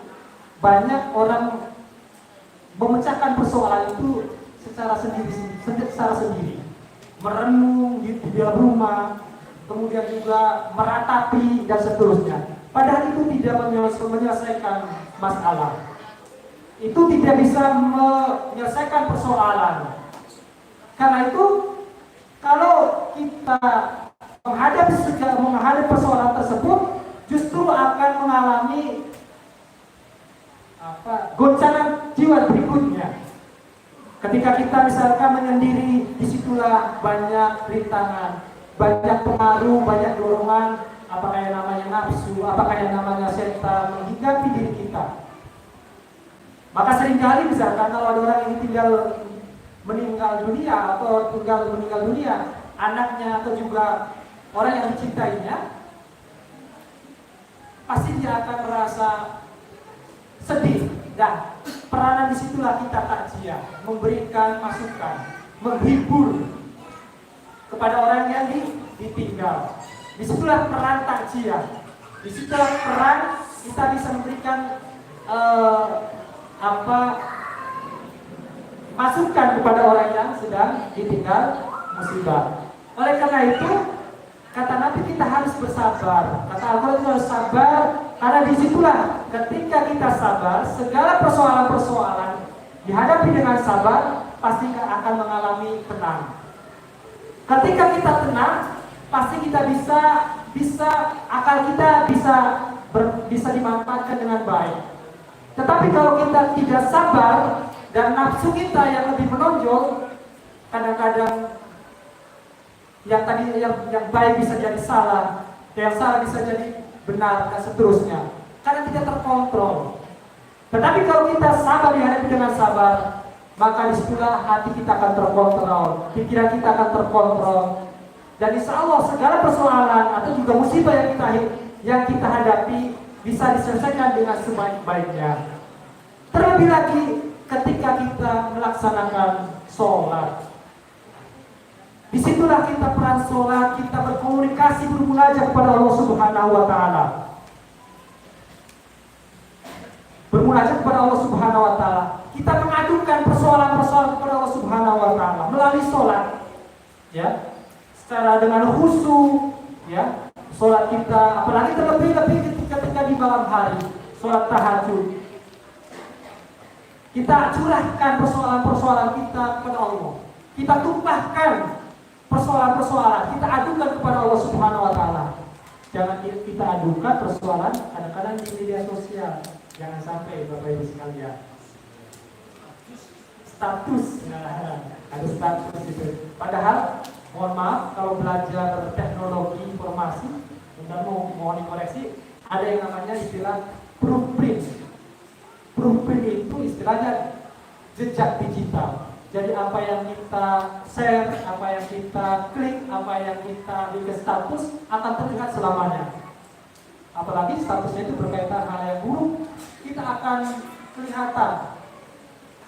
[SPEAKER 7] banyak orang memecahkan persoalan itu secara sendiri, merenung di dalam rumah, kemudian juga meratapi dan seterusnya. Padahal itu tidak menyelesaikan masalah, itu tidak bisa menyelesaikan persoalan. Karena itu kalau kita menghadapi persoalan tersebut, justru akan mengalami goncangan jiwa berikutnya. Ketika kita misalkan menyendiri, disitulah banyak rintangan, banyak pengaruh, banyak dorongan, apakah yang namanya nafsu, apakah yang namanya setan menghinggapi diri kita. Maka seringkali misalkan kalau ada orang yang meninggal dunia atau meninggal dunia, anaknya atau juga orang yang dicintainya, pasti dia akan merasa sedih. Dan peranan disitulah kita takziah, memberikan masukan, menghibur kepada orang yang ditinggal. Disitulah peran takziah, disitulah peran kita bisa memberikan masukan kepada orang yang sedang ditinggal musibah. Oleh karena itu, kata Nabi kita harus bersabar. Kata Al-Quran kita harus sabar, karena disitulah ketika kita sabar, segala persoalan-persoalan dihadapi dengan sabar, pasti akan mengalami tenang. Ketika kita tenang, pasti kita bisa akal kita bisa dimanfaatkan dengan baik. Tetapi kalau kita tidak sabar dan nafsu kita yang lebih menonjol, kadang-kadang yang baik bisa jadi salah, yang salah bisa jadi benar, dan seterusnya. Karena tidak terkontrol. Tetapi kalau kita sabar dihadapi dengan sabar, maka disitulah hati kita akan terkontrol, pikiran kita akan terkontrol, dan insya Allah segala persoalan atau juga musibah yang kita hadapi bisa diselesaikan dengan sebaik-baiknya. Terlebih lagi ketika kita melaksanakan sholat, disitulah kita peran sholat, kita berkomunikasi, bermunajat kepada Allah Subhanahu wa Ta'ala. Bermunajat kepada Allah Subhanahu wa Ta'ala, kita mengadukan persoalan-persoalan kepada Allah Subhanahu wa Ta'ala melalui sholat, ya, secara dengan khusyuk, ya, sholat kita, apalagi terlebih-lebih ketika di malam hari, sholat tahajud, kita curahkan persoalan-persoalan kita kepada Allah, kita tumpahkan persoalan-persoalan, kita adukan kepada Allah Subhanahu wa Ta'ala. Jangan kita adukan persoalan kadang-kadang di media sosial. Jangan sampai Bapak Ibu sekalian. Status, ada status itu. Padahal, mohon maaf, kalau belajar teknologi informasi, dan mau dikoreksi, ada yang namanya istilah proofprint. Proofprint itu istilahnya jejak digital. Jadi apa yang kita share, apa yang kita klik, apa yang kita bikin status akan terlihat selamanya. Apalagi statusnya itu berkaitan hal yang buruk, kita akan kelihatan,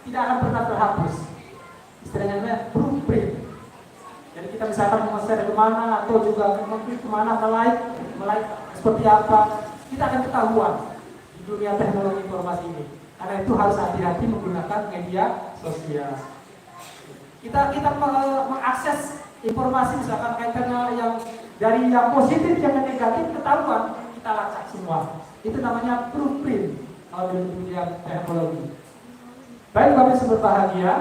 [SPEAKER 7] tidak akan pernah terhapus. Istilahnya namanya proofprint. Jadi kita misalkan mau share kemana atau juga mungkin kemana, like seperti apa, kita akan ketahuan di dunia teknologi informasi ini. Karena itu harus hati-hati menggunakan media sosial. Kita mengakses informasi misalkan kaitannya yang dari yang positif yang negatif, ketahuan, kita lacak semua. Itu namanya proofprint kalau di dunia teknologi. Baik Bapak Ibu berbahagia,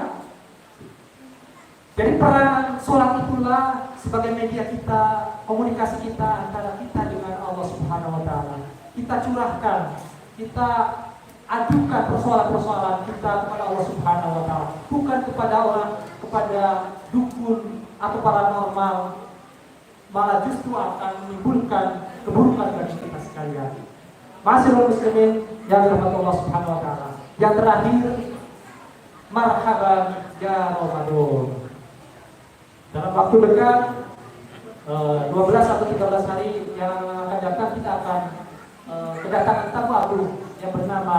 [SPEAKER 7] Jadi peran sholat itulah sebagai media kita, komunikasi kita antara kita dengan Allah Subhanahu wa Ta'ala. Kita curahkan, kita ajukan persoalan-persoalan kita kepada Allah Subhanahu wa Ta'ala, bukan kepada orang, kepada dukun atau paranormal, malah justru akan menimbulkan keburukan bagi kita sekalian. Masyaallah muslimin yang dirahmati Allah Subhanahu wa Ta'ala. Yang terakhir, marhaban ya Ramadan. Dalam waktu dekat 12 atau 13 hari yang akan datang kita akan kedatangan tamu agung yang bernama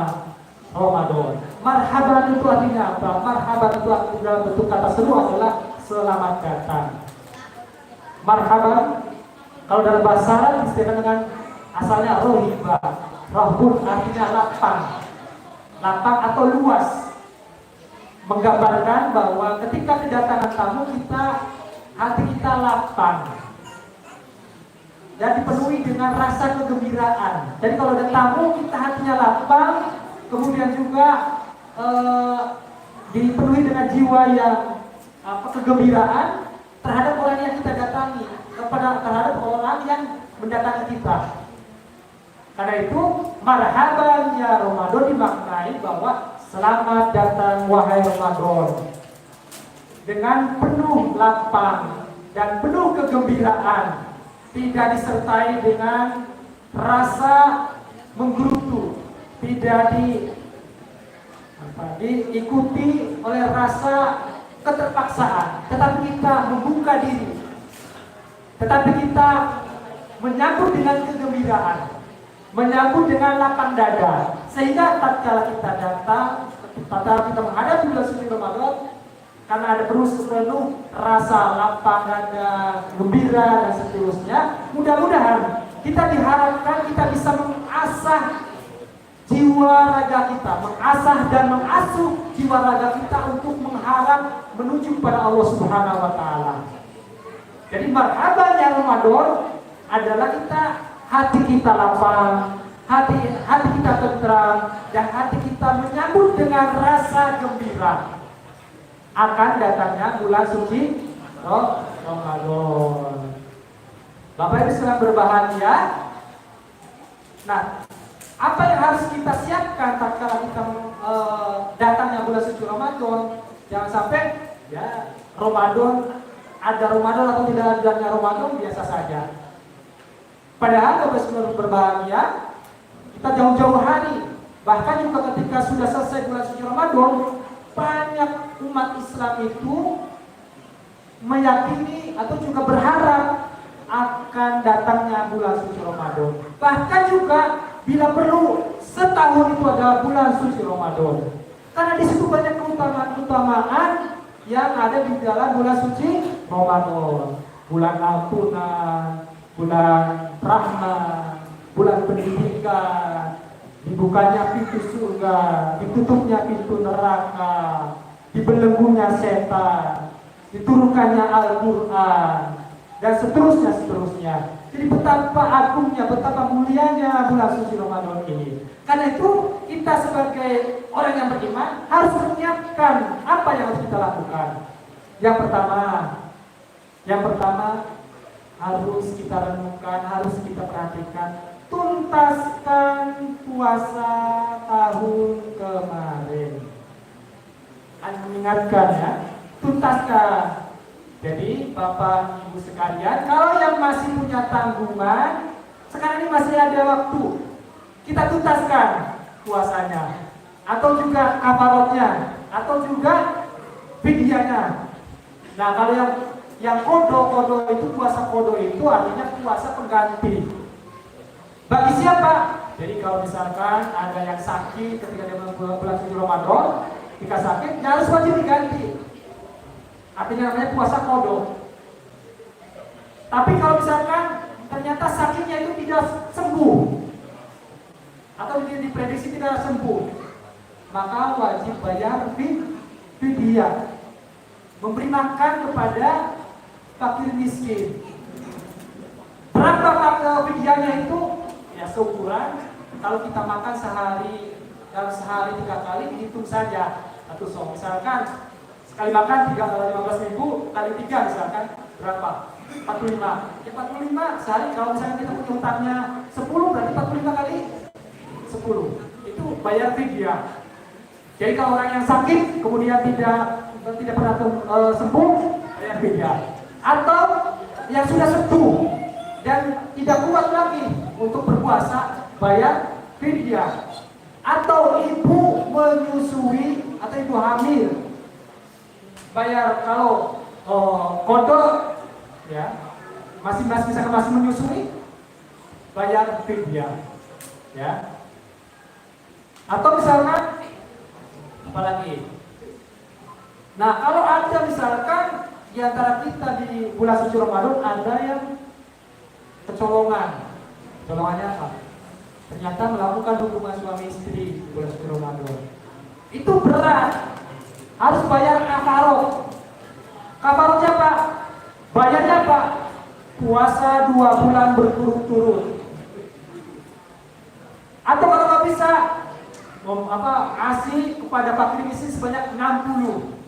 [SPEAKER 7] Ramadan. Marhaban itu artinya apa? Marhaban itu artinya dalam bentuk kata seru adalah selamat datang. Marhaban kalau dalam bahasa Arab disebut dengan asalnya rohiba. Rohbun artinya lapang. Lapang atau luas. Menggambarkan bahwa ketika kedatangan tamu hati kita lapang dan dipenuhi dengan rasa kegembiraan. Jadi kalau ada tamu kita hatinya lapang, kemudian juga dipenuhi dengan jiwa yang kegembiraan terhadap orang yang kita datangi, terhadap orang yang mendatangi kita. Karena itu marhaban ya Ramadan dimaknai bahwa selamat datang wahai Ramadan. Dengan penuh lapang dan penuh kegembiraan, tidak disertai dengan rasa menggerutu, tidak diikuti oleh rasa keterpaksaan, tetapi kita membuka diri, tetapi kita menyambut dengan kegembiraan, menyambut dengan lapang dada, sehingga tatkala kita datang, tatkala kita menghadapi bulan suci Ramadan, karena ada terus penuh rasa lapang dada, gembira dan seterusnya. Mudah-mudahan kita diharapkan kita bisa mengasah jiwa raga kita, mengasah dan mengasuh jiwa raga kita untuk mengharap menuju kepada Allah Subhanahu wa Ta'ala. Jadi marhaban ya Ramadan adalah hati kita lapang, hati kita tentram, dan hati kita menyambut dengan rasa gembira akan datangnya bulan suci Ramadan. Bapak Ibu sekalian berbahagia. Nah, apa yang harus kita siapkan tatkala kita datangnya bulan suci Ramadan? Jangan sampai ya Ramadan, ada Ramadan atau tidak adanya Ramadan biasa saja. Padahal Bapak Ibu berbahagia, kita jauh-jauh hari, bahkan juga ketika sudah selesai bulan suci Ramadan, banyak umat Islam itu meyakini atau juga berharap akan datangnya bulan suci Ramadan. Bahkan juga bila perlu setahun itu adalah bulan suci Ramadan. Karena di situ banyak keutamaan yang ada di dalam bulan suci Ramadan. Bulan ampunan, bulan rahmat, bulan pendidikan, dibukanya pintu surga, ditutupnya pintu neraka, dibelenggunya setan, diturunkannya Al-Quran, dan seterusnya. Jadi betapa agungnya, betapa mulianya bulan suci Ramadan ini. Karena itu kita sebagai orang yang beriman harus menyiapkan apa yang harus kita lakukan. Yang pertama harus kita renungkan, harus kita perhatikan, tuntaskan puasa tahun kemarin. Anda mengingatkan ya, tuntaskan. Jadi Bapak Ibu sekalian, kalau yang masih punya tanggungan, sekarang ini masih ada waktu. Kita tuntaskan puasanya, atau juga kafarotnya, atau juga fidyahnya. Nah, kalau yang kodo itu, puasa kodo itu artinya puasa pengganti. Bagi siapa? Jadi kalau misalkan ada yang sakit ketika dia bulan suci Ramadan, ketika sakit, ya harus wajib diganti. Artinya namanya puasa kodo. Tapi kalau misalkan ternyata sakitnya itu tidak sembuh, atau diprediksi tidak sembuh, maka wajib bayar fidyah, memberi makan kepada fakir miskin. Berapa fidyahnya itu? Ya seukuran. Kalau kita makan dalam sehari 3 kali, dihitung saja. Atau misalkan Kali makan 15.000 kali 3 misalkan berapa? 45. Ya 45 sehari kalau misalnya kita punya utangnya 10 berarti 45 kali 10. Itu bayar fidyah. Jadi kalau orang yang sakit kemudian tidak pernah sembuh, bayar fidyah. Atau yang sudah sembuh dan tidak kuat lagi untuk berpuasa, bayar fidyah. Atau ibu menyusui atau ibu hamil, bayar kalau kodok ya masih menyusui, bayar fidyah ya. Atau misalkan apalagi, nah kalau ada misalkan di antara kita di bulan suci Ramadan ada yang kecolongan. Kecolongannya apa? Ternyata melakukan hubungan suami istri di bulan suci Ramadan. Itu berat, harus bayar kafaroh. Kafarohnya apa? Bayarnya apa? Puasa 2 bulan berturut-turut. Atau kalau nggak bisa, kasih kepada fakir miskin sebanyak 60.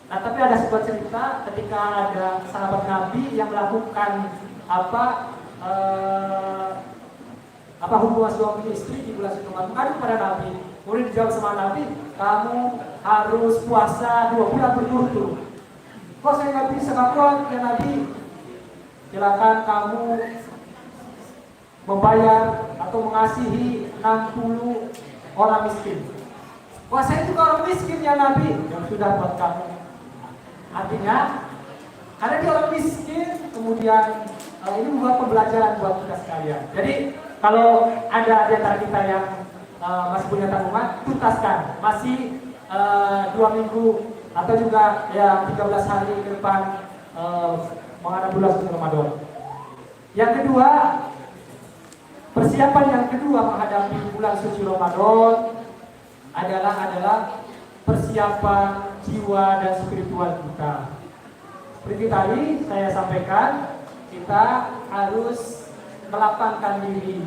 [SPEAKER 7] Nah, tapi ada sebuah cerita ketika ada sahabat Nabi yang melakukan hubungan suami istri di bulan suci Ramadan kepada Nabi. Kemudian dijawab sama Nabi, kamu harus puasa 2 bulan berturut-turut. Kok saya nggak bisa, nggak kuat ya Nabi? Silakan kamu membayar atau mengasihi 60 orang miskin. Wah, saya juga orang miskin ya Nabi. Yang sudah buat kamu. Artinya, karena dia orang miskin, kemudian ini membuat pembelajaran buat kita sekalian. Jadi, kalau ada di antara kita yang masih punya tanggungan, tuntaskan. Masih 2 minggu atau juga ya 13 hari ke depan menghadapi bulan suci Ramadan. Yang kedua, persiapan yang kedua menghadapi bulan suci Ramadan adalah persiapan jiwa dan spiritual kita. Seperti tadi saya sampaikan, kita harus melapangkan diri,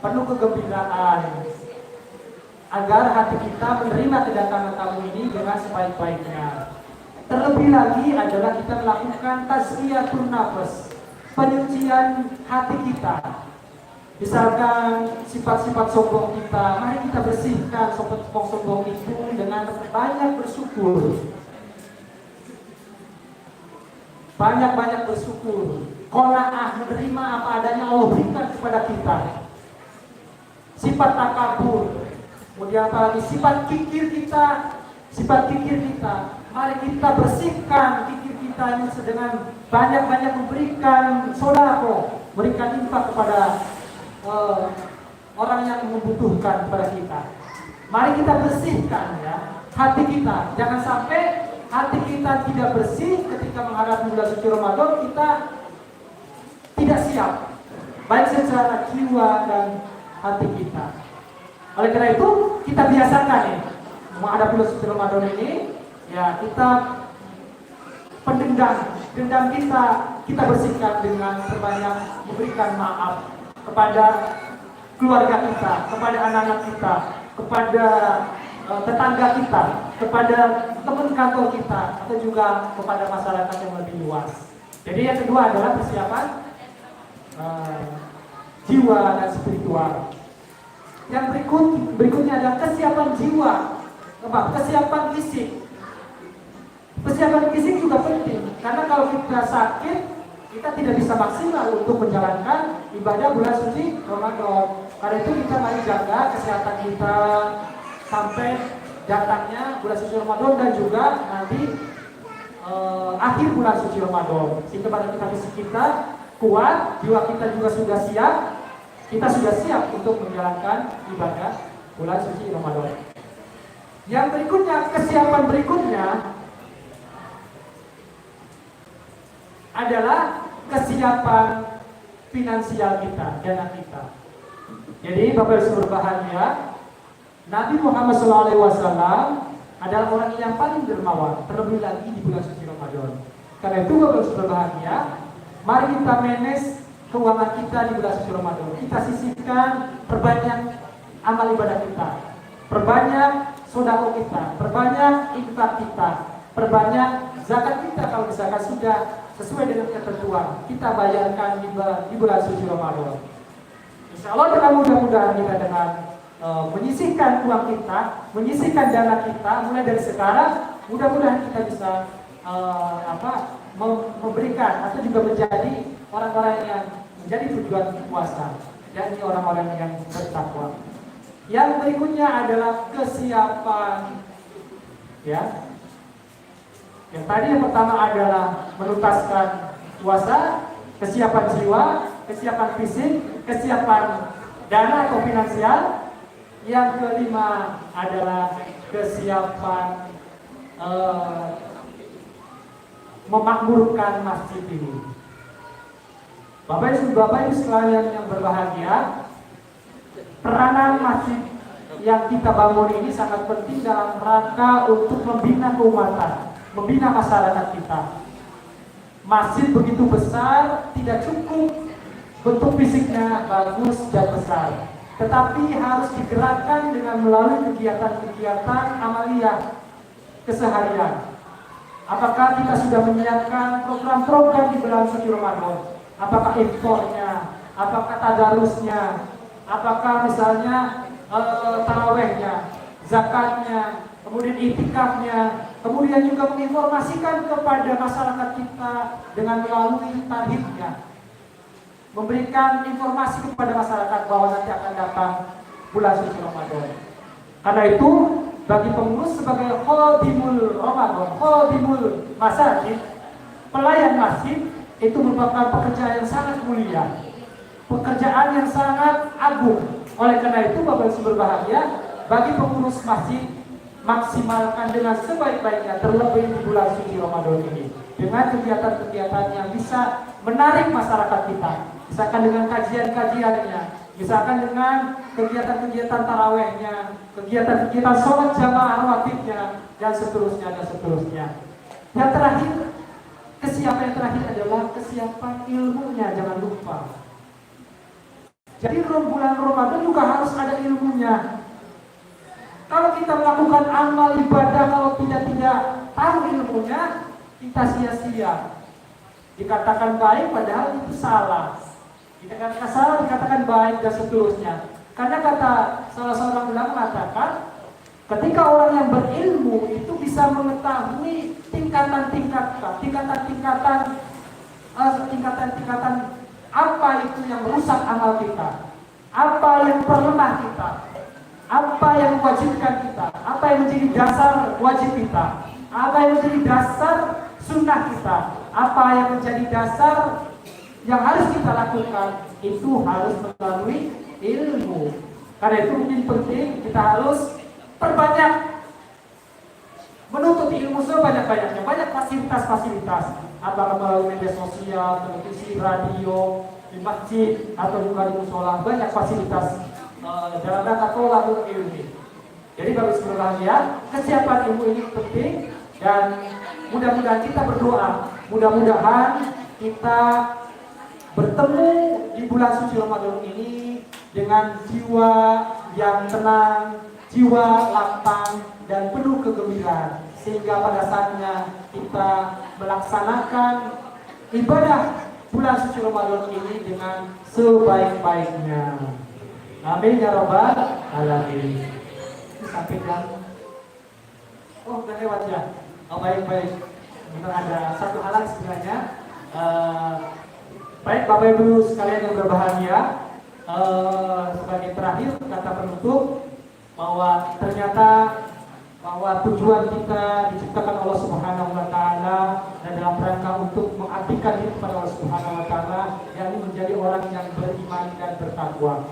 [SPEAKER 7] penuh kegembiraan, agar hati kita menerima kedatangan tamu ini dengan sebaik-baiknya. Terlebih lagi adalah kita melakukan tazkiyatun nafs, penyucian hati kita. Misalkan sifat-sifat sombong kita, mari kita bersihkan sifat sombong itu dengan banyak bersyukur. Banyak-banyak bersyukur. Qanaah, menerima apa adanya Allah berikan kepada kita. Sifat takabur. Kemudian apalagi sifat kikir kita. Mari kita bersihkan kikir kita ini dengan banyak-banyak memberikan sedekah, memberikan infak kepada orang yang membutuhkan kepada kita. Mari kita bersihkan ya hati kita. Jangan sampai hati kita tidak bersih ketika menghadapi bulan suci Ramadan, kita tidak siap baik secara jiwa dan hati kita. Oleh karena itu kita biasakan ya menghadapi bulan suci Ramadan ini ya kita dendam kita bersihkan dengan sebanyak memberikan maaf kepada keluarga kita, kepada anak-anak kita, kepada tetangga kita, kepada teman kantor kita, atau juga kepada masyarakat yang lebih luas. Jadi yang kedua adalah persiapan jiwa dan spiritual. Yang berikutnya adalah kesiapan jiwa, kesiapan fisik. Persiapan fisik juga penting, karena kalau kita sakit, kita tidak bisa maksimal untuk menjalankan ibadah bulan suci Ramadan. Karena itu kita mari jaga kesehatan kita sampai datangnya bulan suci Ramadan dan juga nanti akhir bulan suci Ramadan. Sehingga pada kita fisik kita kuat, jiwa kita juga sudah siap, kita sudah siap untuk menjalankan ibadah bulan suci Ramadan. Yang berikutnya, kesiapan berikutnya adalah kesiapan finansial kita, dana kita. Jadi Bapak Ibu berbahagia, Nabi Muhammad SAW adalah orang yang paling dermawan, terlebih lagi di bulan suci Ramadan. Karena itu Bapak Ibu berbahagia, mari kita manage keuangan kita di bulan suci Ramadan. Kita sisihkan, perbanyak amal ibadah kita, perbanyak sodako kita, perbanyak infak kita, perbanyak zakat kita kalau misalkan sudah sesuai dengan ketentuan kita bayarkan di bulan suci Ramadan. Insya Allah dengan mudah-mudahan kita dengan menyisihkan uang kita, menyisihkan dana kita mulai dari sekarang, mudah-mudahan kita bisa memberikan atau juga menjadi orang-orang yang menjadi tujuan puasa, yakni orang-orang yang bertakwa. Yang berikutnya adalah kesiapan, ya. Yang tadi yang pertama adalah menuntaskan puasa, kesiapan jiwa, kesiapan fisik, kesiapan dana atau finansial. Yang kelima adalah kesiapan memakmurkan masjid ini. Bapak Ibu sekalian yang berbahagia, peranan masjid yang kita bangun ini sangat penting dalam rangka untuk membina keumatan, membina masyarakat kita. Masjid begitu besar, tidak cukup bentuk fisiknya bagus dan besar, tetapi harus digerakkan dengan melalui kegiatan-kegiatan amaliyah keseharian. Apakah kita sudah menyiapkan program-program di bulan suci Ramadan? Apakah iftarnya, apakah tadarusnya, apakah misalnya tarawehnya, zakatnya, kemudian itikafnya, kemudian juga menginformasikan kepada masyarakat kita dengan melalui tarhibnya, memberikan informasi kepada masyarakat bahwa nanti akan datang bulan suci Ramadan. Karena itu bagi pengurus sebagai khodimul Ramadan, khodimul masjid, pelayan masjid, itu merupakan pekerjaan yang sangat mulia, pekerjaan yang sangat agung. Oleh karena itu Bapak Ibu berbahagia, bagi pengurus masjid, maksimalkan dengan sebaik-baiknya terlebih di bulan suci Ramadan ini dengan kegiatan-kegiatan yang bisa menarik masyarakat kita, misalkan dengan kajian-kajiannya, misalkan dengan kegiatan-kegiatan tarawehnya, kegiatan-kegiatan sholat jamaah rawatibnya, dan seterusnya dan seterusnya. Yang terakhir, kesiapan yang terakhir adalah kesiapan ilmunya, jangan lupa. Jadi bulan Ramadan juga harus ada ilmunya. Kalau kita melakukan amal ibadah, kalau tidak tahu ilmunya, kita sia-sia. Dikatakan baik padahal itu salah. Dikatakan salah, dikatakan baik dan seterusnya. Karena kata salah seorang ulama mengatakan, ketika orang yang berilmu itu bisa mengetahui tingkatan apa itu yang merusak amal kita, apa yang perlemah kita, apa yang mewajibkan kita, apa yang menjadi dasar wajib kita, apa yang menjadi dasar sunnah kita, apa yang menjadi dasar yang harus kita lakukan, itu harus melalui ilmu. Karena itu mungkin penting kita harus perbanyak menuntut ilmu sebanyak-banyaknya, banyak fasilitas-fasilitas, apakah melalui media sosial, televisi, radio, di masjid atau juga di musola, banyak fasilitas dalam rangka tolabul ilmi. Jadi bagus berbahagia, kesiapan ilmu ini penting, dan mudah-mudahan kita berdoa, mudah-mudahan kita bertemu di bulan suci Ramadan ini dengan jiwa yang tenang, jiwa lapang dan penuh kegembiraan, sehingga pada saatnya kita melaksanakan ibadah bulan suci Ramadan ini dengan sebaik-baiknya. Amin ya rabbal alamin. Sampaikan. Oh, udah lewat ya. Oh, baik. Kita ada satu hal sebenarnya. Baik Bapak Ibu sekalian yang berbahagia, sebagai terakhir kata penutup, bahwa ternyata bahwa tujuan kita diciptakan Allah Subhanahu wa taala dan dalam rangka untuk mengabdikan diri kepada Allah Subhanahu wa taala, yakni menjadi orang yang beriman dan bertakwa.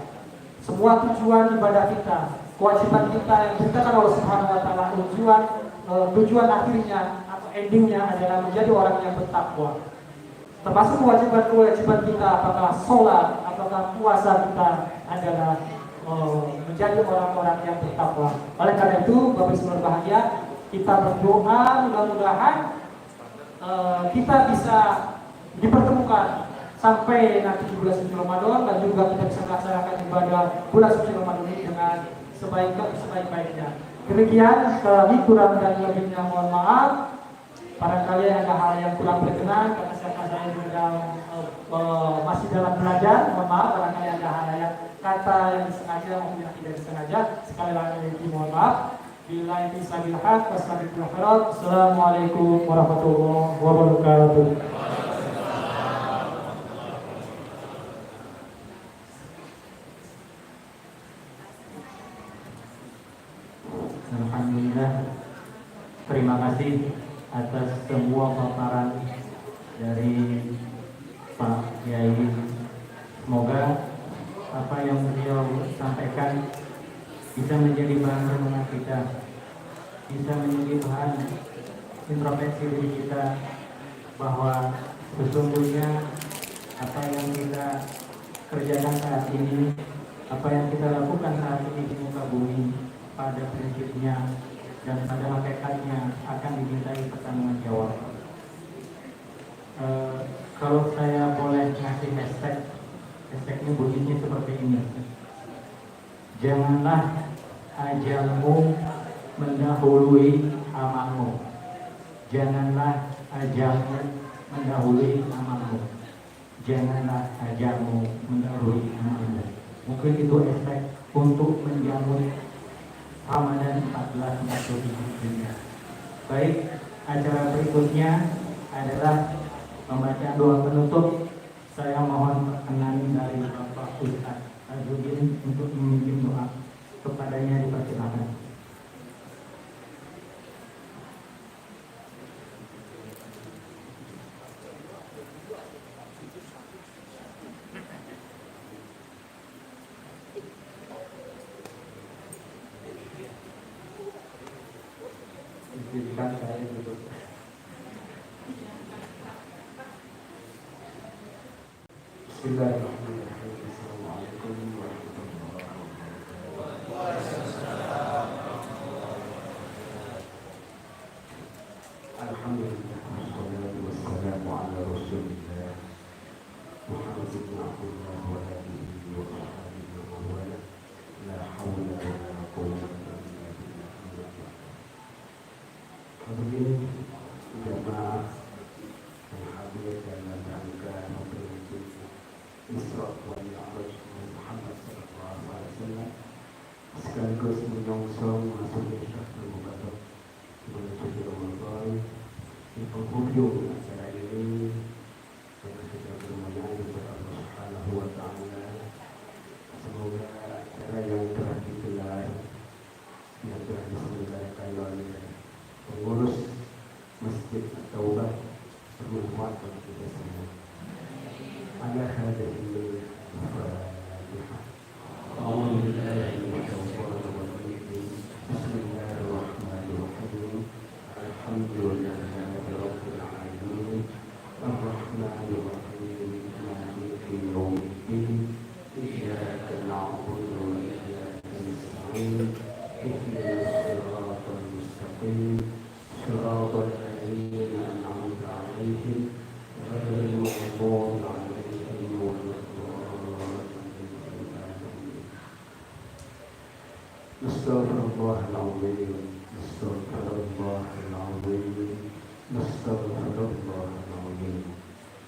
[SPEAKER 7] Semua tujuan ibadah kita, kewajiban kita yang diciptakan Allah Subhanahu wa taala, tujuan akhirnya atau endingnya adalah menjadi orang yang bertakwa. Termasuk kewajiban kita, apakah sholat, apakah puasa kita adalah menjadi orang-orang yang bertakwa. Oleh karena itu, Bapak Ibu berbahagia, kita berdoa mudah-mudahan kita bisa dipertemukan sampai nanti di bulan suci Ramadan, dan juga kita bisa melaksanakan ibadah bulan suci Ramadan ini dengan
[SPEAKER 5] sebaik-baiknya. Demikian, kami kurang dan lebihnya mohon maaf. Barangkali ada hal yang kurang berkenan karena saya juga masih dalam belajar. Mohon maaf, barangkali ada hal yang kata yang disengaja maupun yang tidak disengaja. Sekali lagi mohon maaf. Billahi taufiq wal hidayah. Wassalamualaikum warahmatullahi wabarakatuh.
[SPEAKER 8] Alhamdulillah, terima kasih atas semua paparan dari Pak Kiai. Semoga apa yang beliau sampaikan bisa menjadi bahan renungan kita, bisa menjadi bahan introspeksi diri kita bahwa sesungguhnya apa yang kita kerjakan saat ini, apa yang kita lakukan saat ini di muka bumi, pada prinsipnya dan pada hakikatnya akan dimintai pertanggungan jawab. Kalau saya boleh ngasih hashtagnya bunyinya seperti ini: janganlah ajalmu mendahului amalmu. Janganlah ajalmu mendahului amalmu. Janganlah ajalmu mendahului amalmu. Mungkin itu efek untuk menjamu Ramadan 1443. Baik, acara berikutnya adalah membaca doa penutup. Saya mohon perkenan dari Bapak Ustadz Azudin untuk memimpin doa. Kepadanya dipersilakan. Izinkan saya duduk. Bismillahirrahmanirrahim. Assalamualaikum warahmatullahi wabarakatuh. Alhamdulillah, wassalatu wassalamu ala rasulillah Muhammad bin Abdullah wa alihi wa sahbihi wa wala. La hawla wa la quwwata illa billah. Hadirin jamaah yang hadir dalam rangka memperingati Isra wal Mi'raj Muhammad sallallahu alaihi wasallam, sekaligus menyongsong masuknya Syahrul Mubarak menuju Ramadan. Di penghujung acara ini kita bermohon kepada Allah Subhanahu wa taala, semoga acara yang telah digelar, yang telah diselenggarakan oleh pengurus Masjid At-Taubah bermanfaat bagi kita semua. Ala hadhihi al-Fatihah. A'udzu billahi minasyaitonir rajim. Bismillahirrahmanirrahim. Alhamdulillahi rabbil alamin. Ar-Rahmanir Rahim. Maliki yaumiddin. Iyyaka na'budu wa iyyaka nasta'in. Ihdinas siratal mustaqim. Siratal ladzina an'amta 'alaihim ghairil maghdubi 'alaihim waladdallin. Astaghfirullahaladzim. Astaghfirullahaladzim. Astaghfirullahaladzim.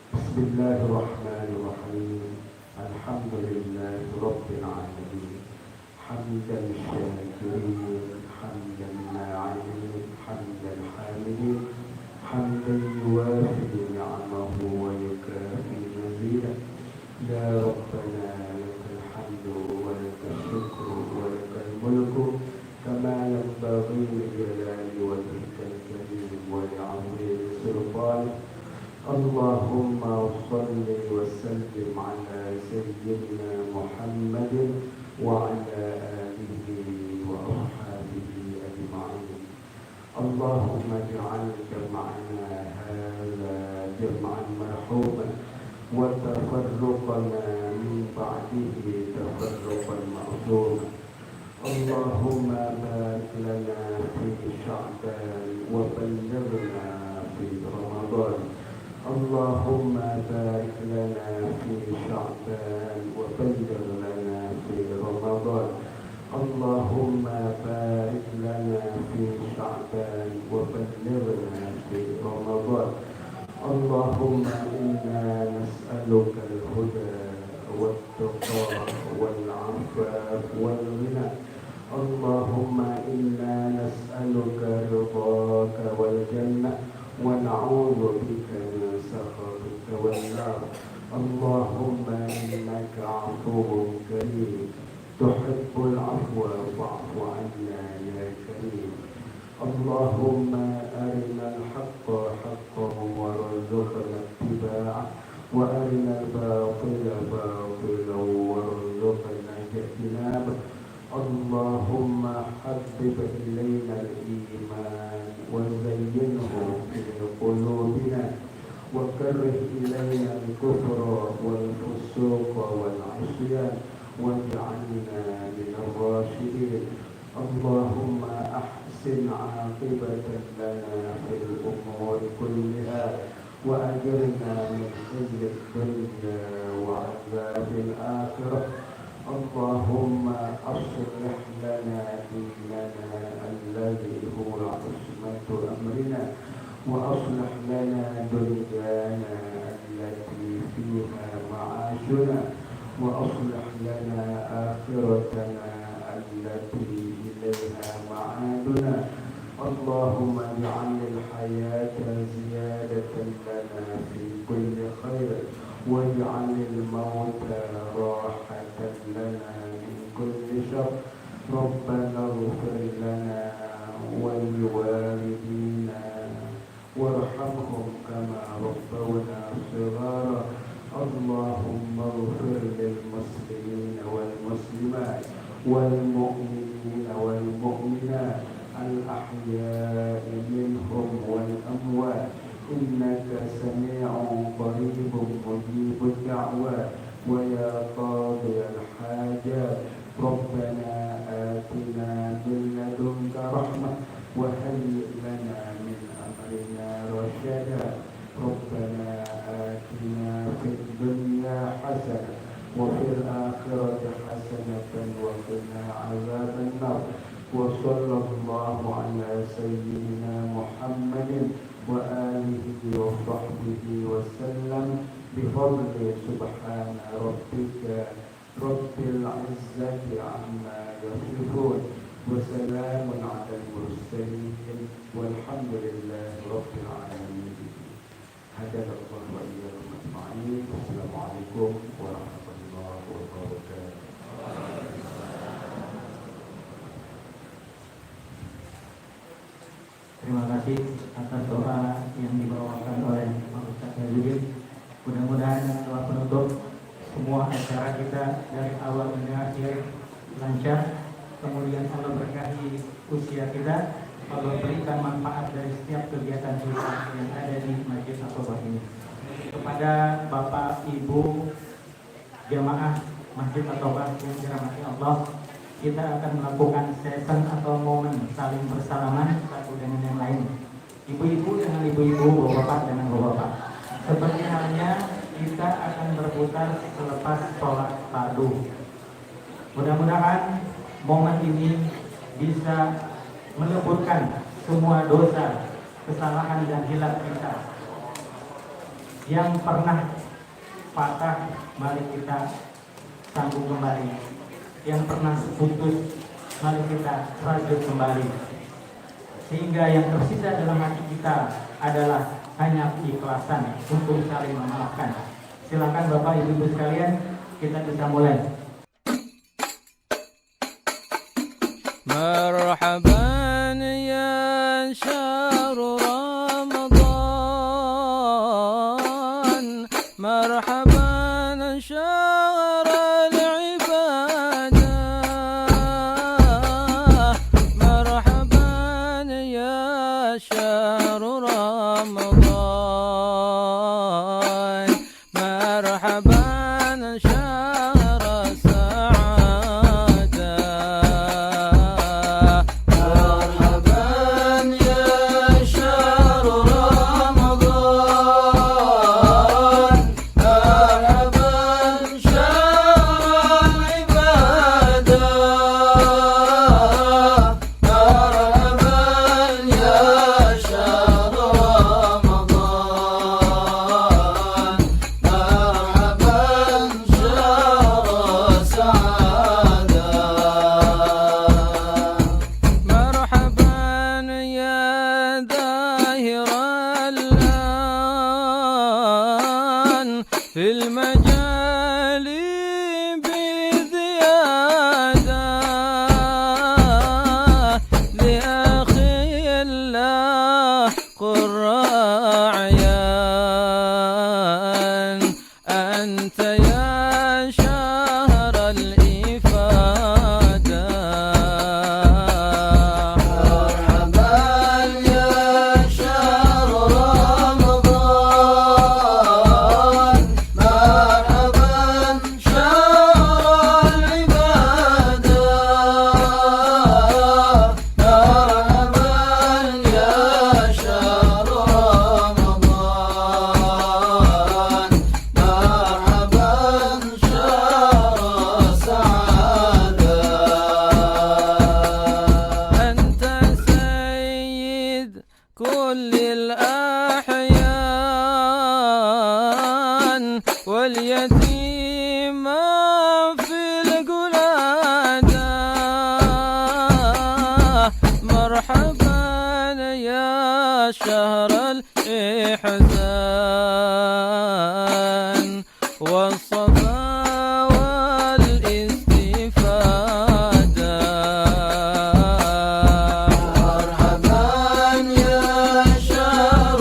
[SPEAKER 8] Bismillahirrahmanirrahim. Alhamdulillahi rabbil alamin. Hamdan syakirin, hamdan na'imin, hamdan hamidin, hamdan yuwafi ni'amahu wa yukafi mazidah. Ya Rabbana lakal hamdu wa lakal syukru wa lakal mulku kama yanbaghi li jalali wajhikal karim wa li'azimi sultanik. Allahumma salli wa sallim ala sayyidina Muhammadin wa ala alihi wa ashabihi ajma'in. Allahumma ij'al jam'ana hadha jam'an marhuman wa tafarruqana min ba'dihi tafarruqan ma'suma. Allahumma barik lana fi Sya'ban wa ballighna fi Ramadan. Allahumma barik lana fi Sya'ban wa ballighna fi Ramadan. Allahumma
[SPEAKER 9] وبلغنا في رمضان. اللهم إنا نسألك الهدى والتقى والعفاف والغنى. اللهم إنا نسألك رضاك والجنة ونعوذ بك من سخطك والنار. اللهم إنك عفو كريم تحب العفو فاعف عنا يا كريم. اللهم أرنا الحق حقا وارزقنا اتباعه وأرنا الباطل باطلا وارزقنا اجتنابه. اللهم حبب إلينا الإيمان وزينه في قلوبنا وكره إلينا الكفر والفسوق والعصيان واجعلنا من الراشدين. اللهم أحسن عاقبتنا لنا في الأمور كلها وأجرنا من خزي الدنيا وعذاب الآخرة. اللهم أصلح لنا ديننا الذي هو عصمة أمرنا وأصلح لنا دنيانا التي فيها معاشنا وأصلح لنا آخرتنا التي إليها معادنا. اللهم اجعل الحياة زيادة لنا في كل خير واجعل الموت راحة لنا من كل شر. ربنا اغفر لنا ولوالدينا وارحمهم كما ربونا صغارا. اللهم اغفر للمسلمين والمسلمات والمؤمنين والمؤمنات الأحياء منهم والأموات إنك سميع قريب مجيب الدعوات ويا قاضي الحاجات. ربنا آتنا من لدنك رحمة وهيئ لنا من أمرنا رشدا. ربنا آتنا في الدنيا حسنة وفي الآخرة حسنة وقنا عذاب النار. وصلى الله على سيدنا محمد وآله وصحبه وسلم بفضل سبحان ربك رب العزة عما يصفون وسلام على المرسلين والحمد لله رب العالمين. هدانا الله وإياكم أجمعين. السلام عليكم ورحمة الله وبركاته.
[SPEAKER 8] Terima kasih atas doa yang dibawakan oleh Pak Ustaz Yazidin. Mudah-mudahan dengan doa penutup semua acara kita dari awal hingga akhir lancar. Kemudian Allah berkahi usia kita, Allah berikan manfaat dari setiap kegiatan kita yang ada di Masjid Aqobah ini. Kepada Bapak Ibu jamaah Masjid Aqobah yang dirahmati Allah, kita akan melakukan session atau momen saling bersalaman satu dengan yang lain. Ibu-ibu dengan ibu-ibu, bapak dengan bapak. Seperti halnya kita akan berputar selepas sholat fardu. Mudah-mudahan momen ini bisa meleburkan semua dosa, kesalahan dan hilaf kita. Yang pernah patah, mari kita sambung kembali. Yang pernah putus, mari kita rajut kembali. Sehingga yang tersisa dalam hati kita adalah hanya keikhlasan untuk saling memaafkan. Silakan Bapak Ibu sekalian, kita bisa mulai.
[SPEAKER 4] Marhaban ya syahrul Ramadan, marhaban syahrul ibadah, marhaban ya syahrul Ramadan, marhaban syahrul sa'adah. مرحبا يا شهر الإحسان والصفا والاستفادة. مرحبا يا شهر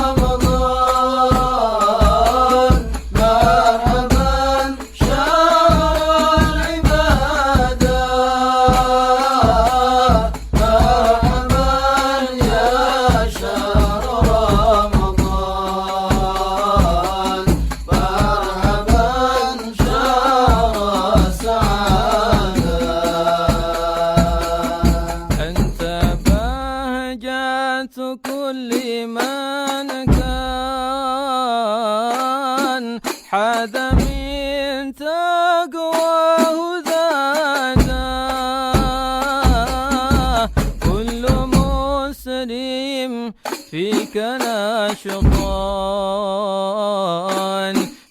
[SPEAKER 4] رمضان، مرحبا شهر العبادة، مرحبا يا شهر رمضان، مرحبا شهر السعادة. أنت بهجة كل من كان حاد من تقواه ذاتا. كل مسلم فيك ناشطان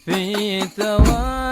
[SPEAKER 4] في توازن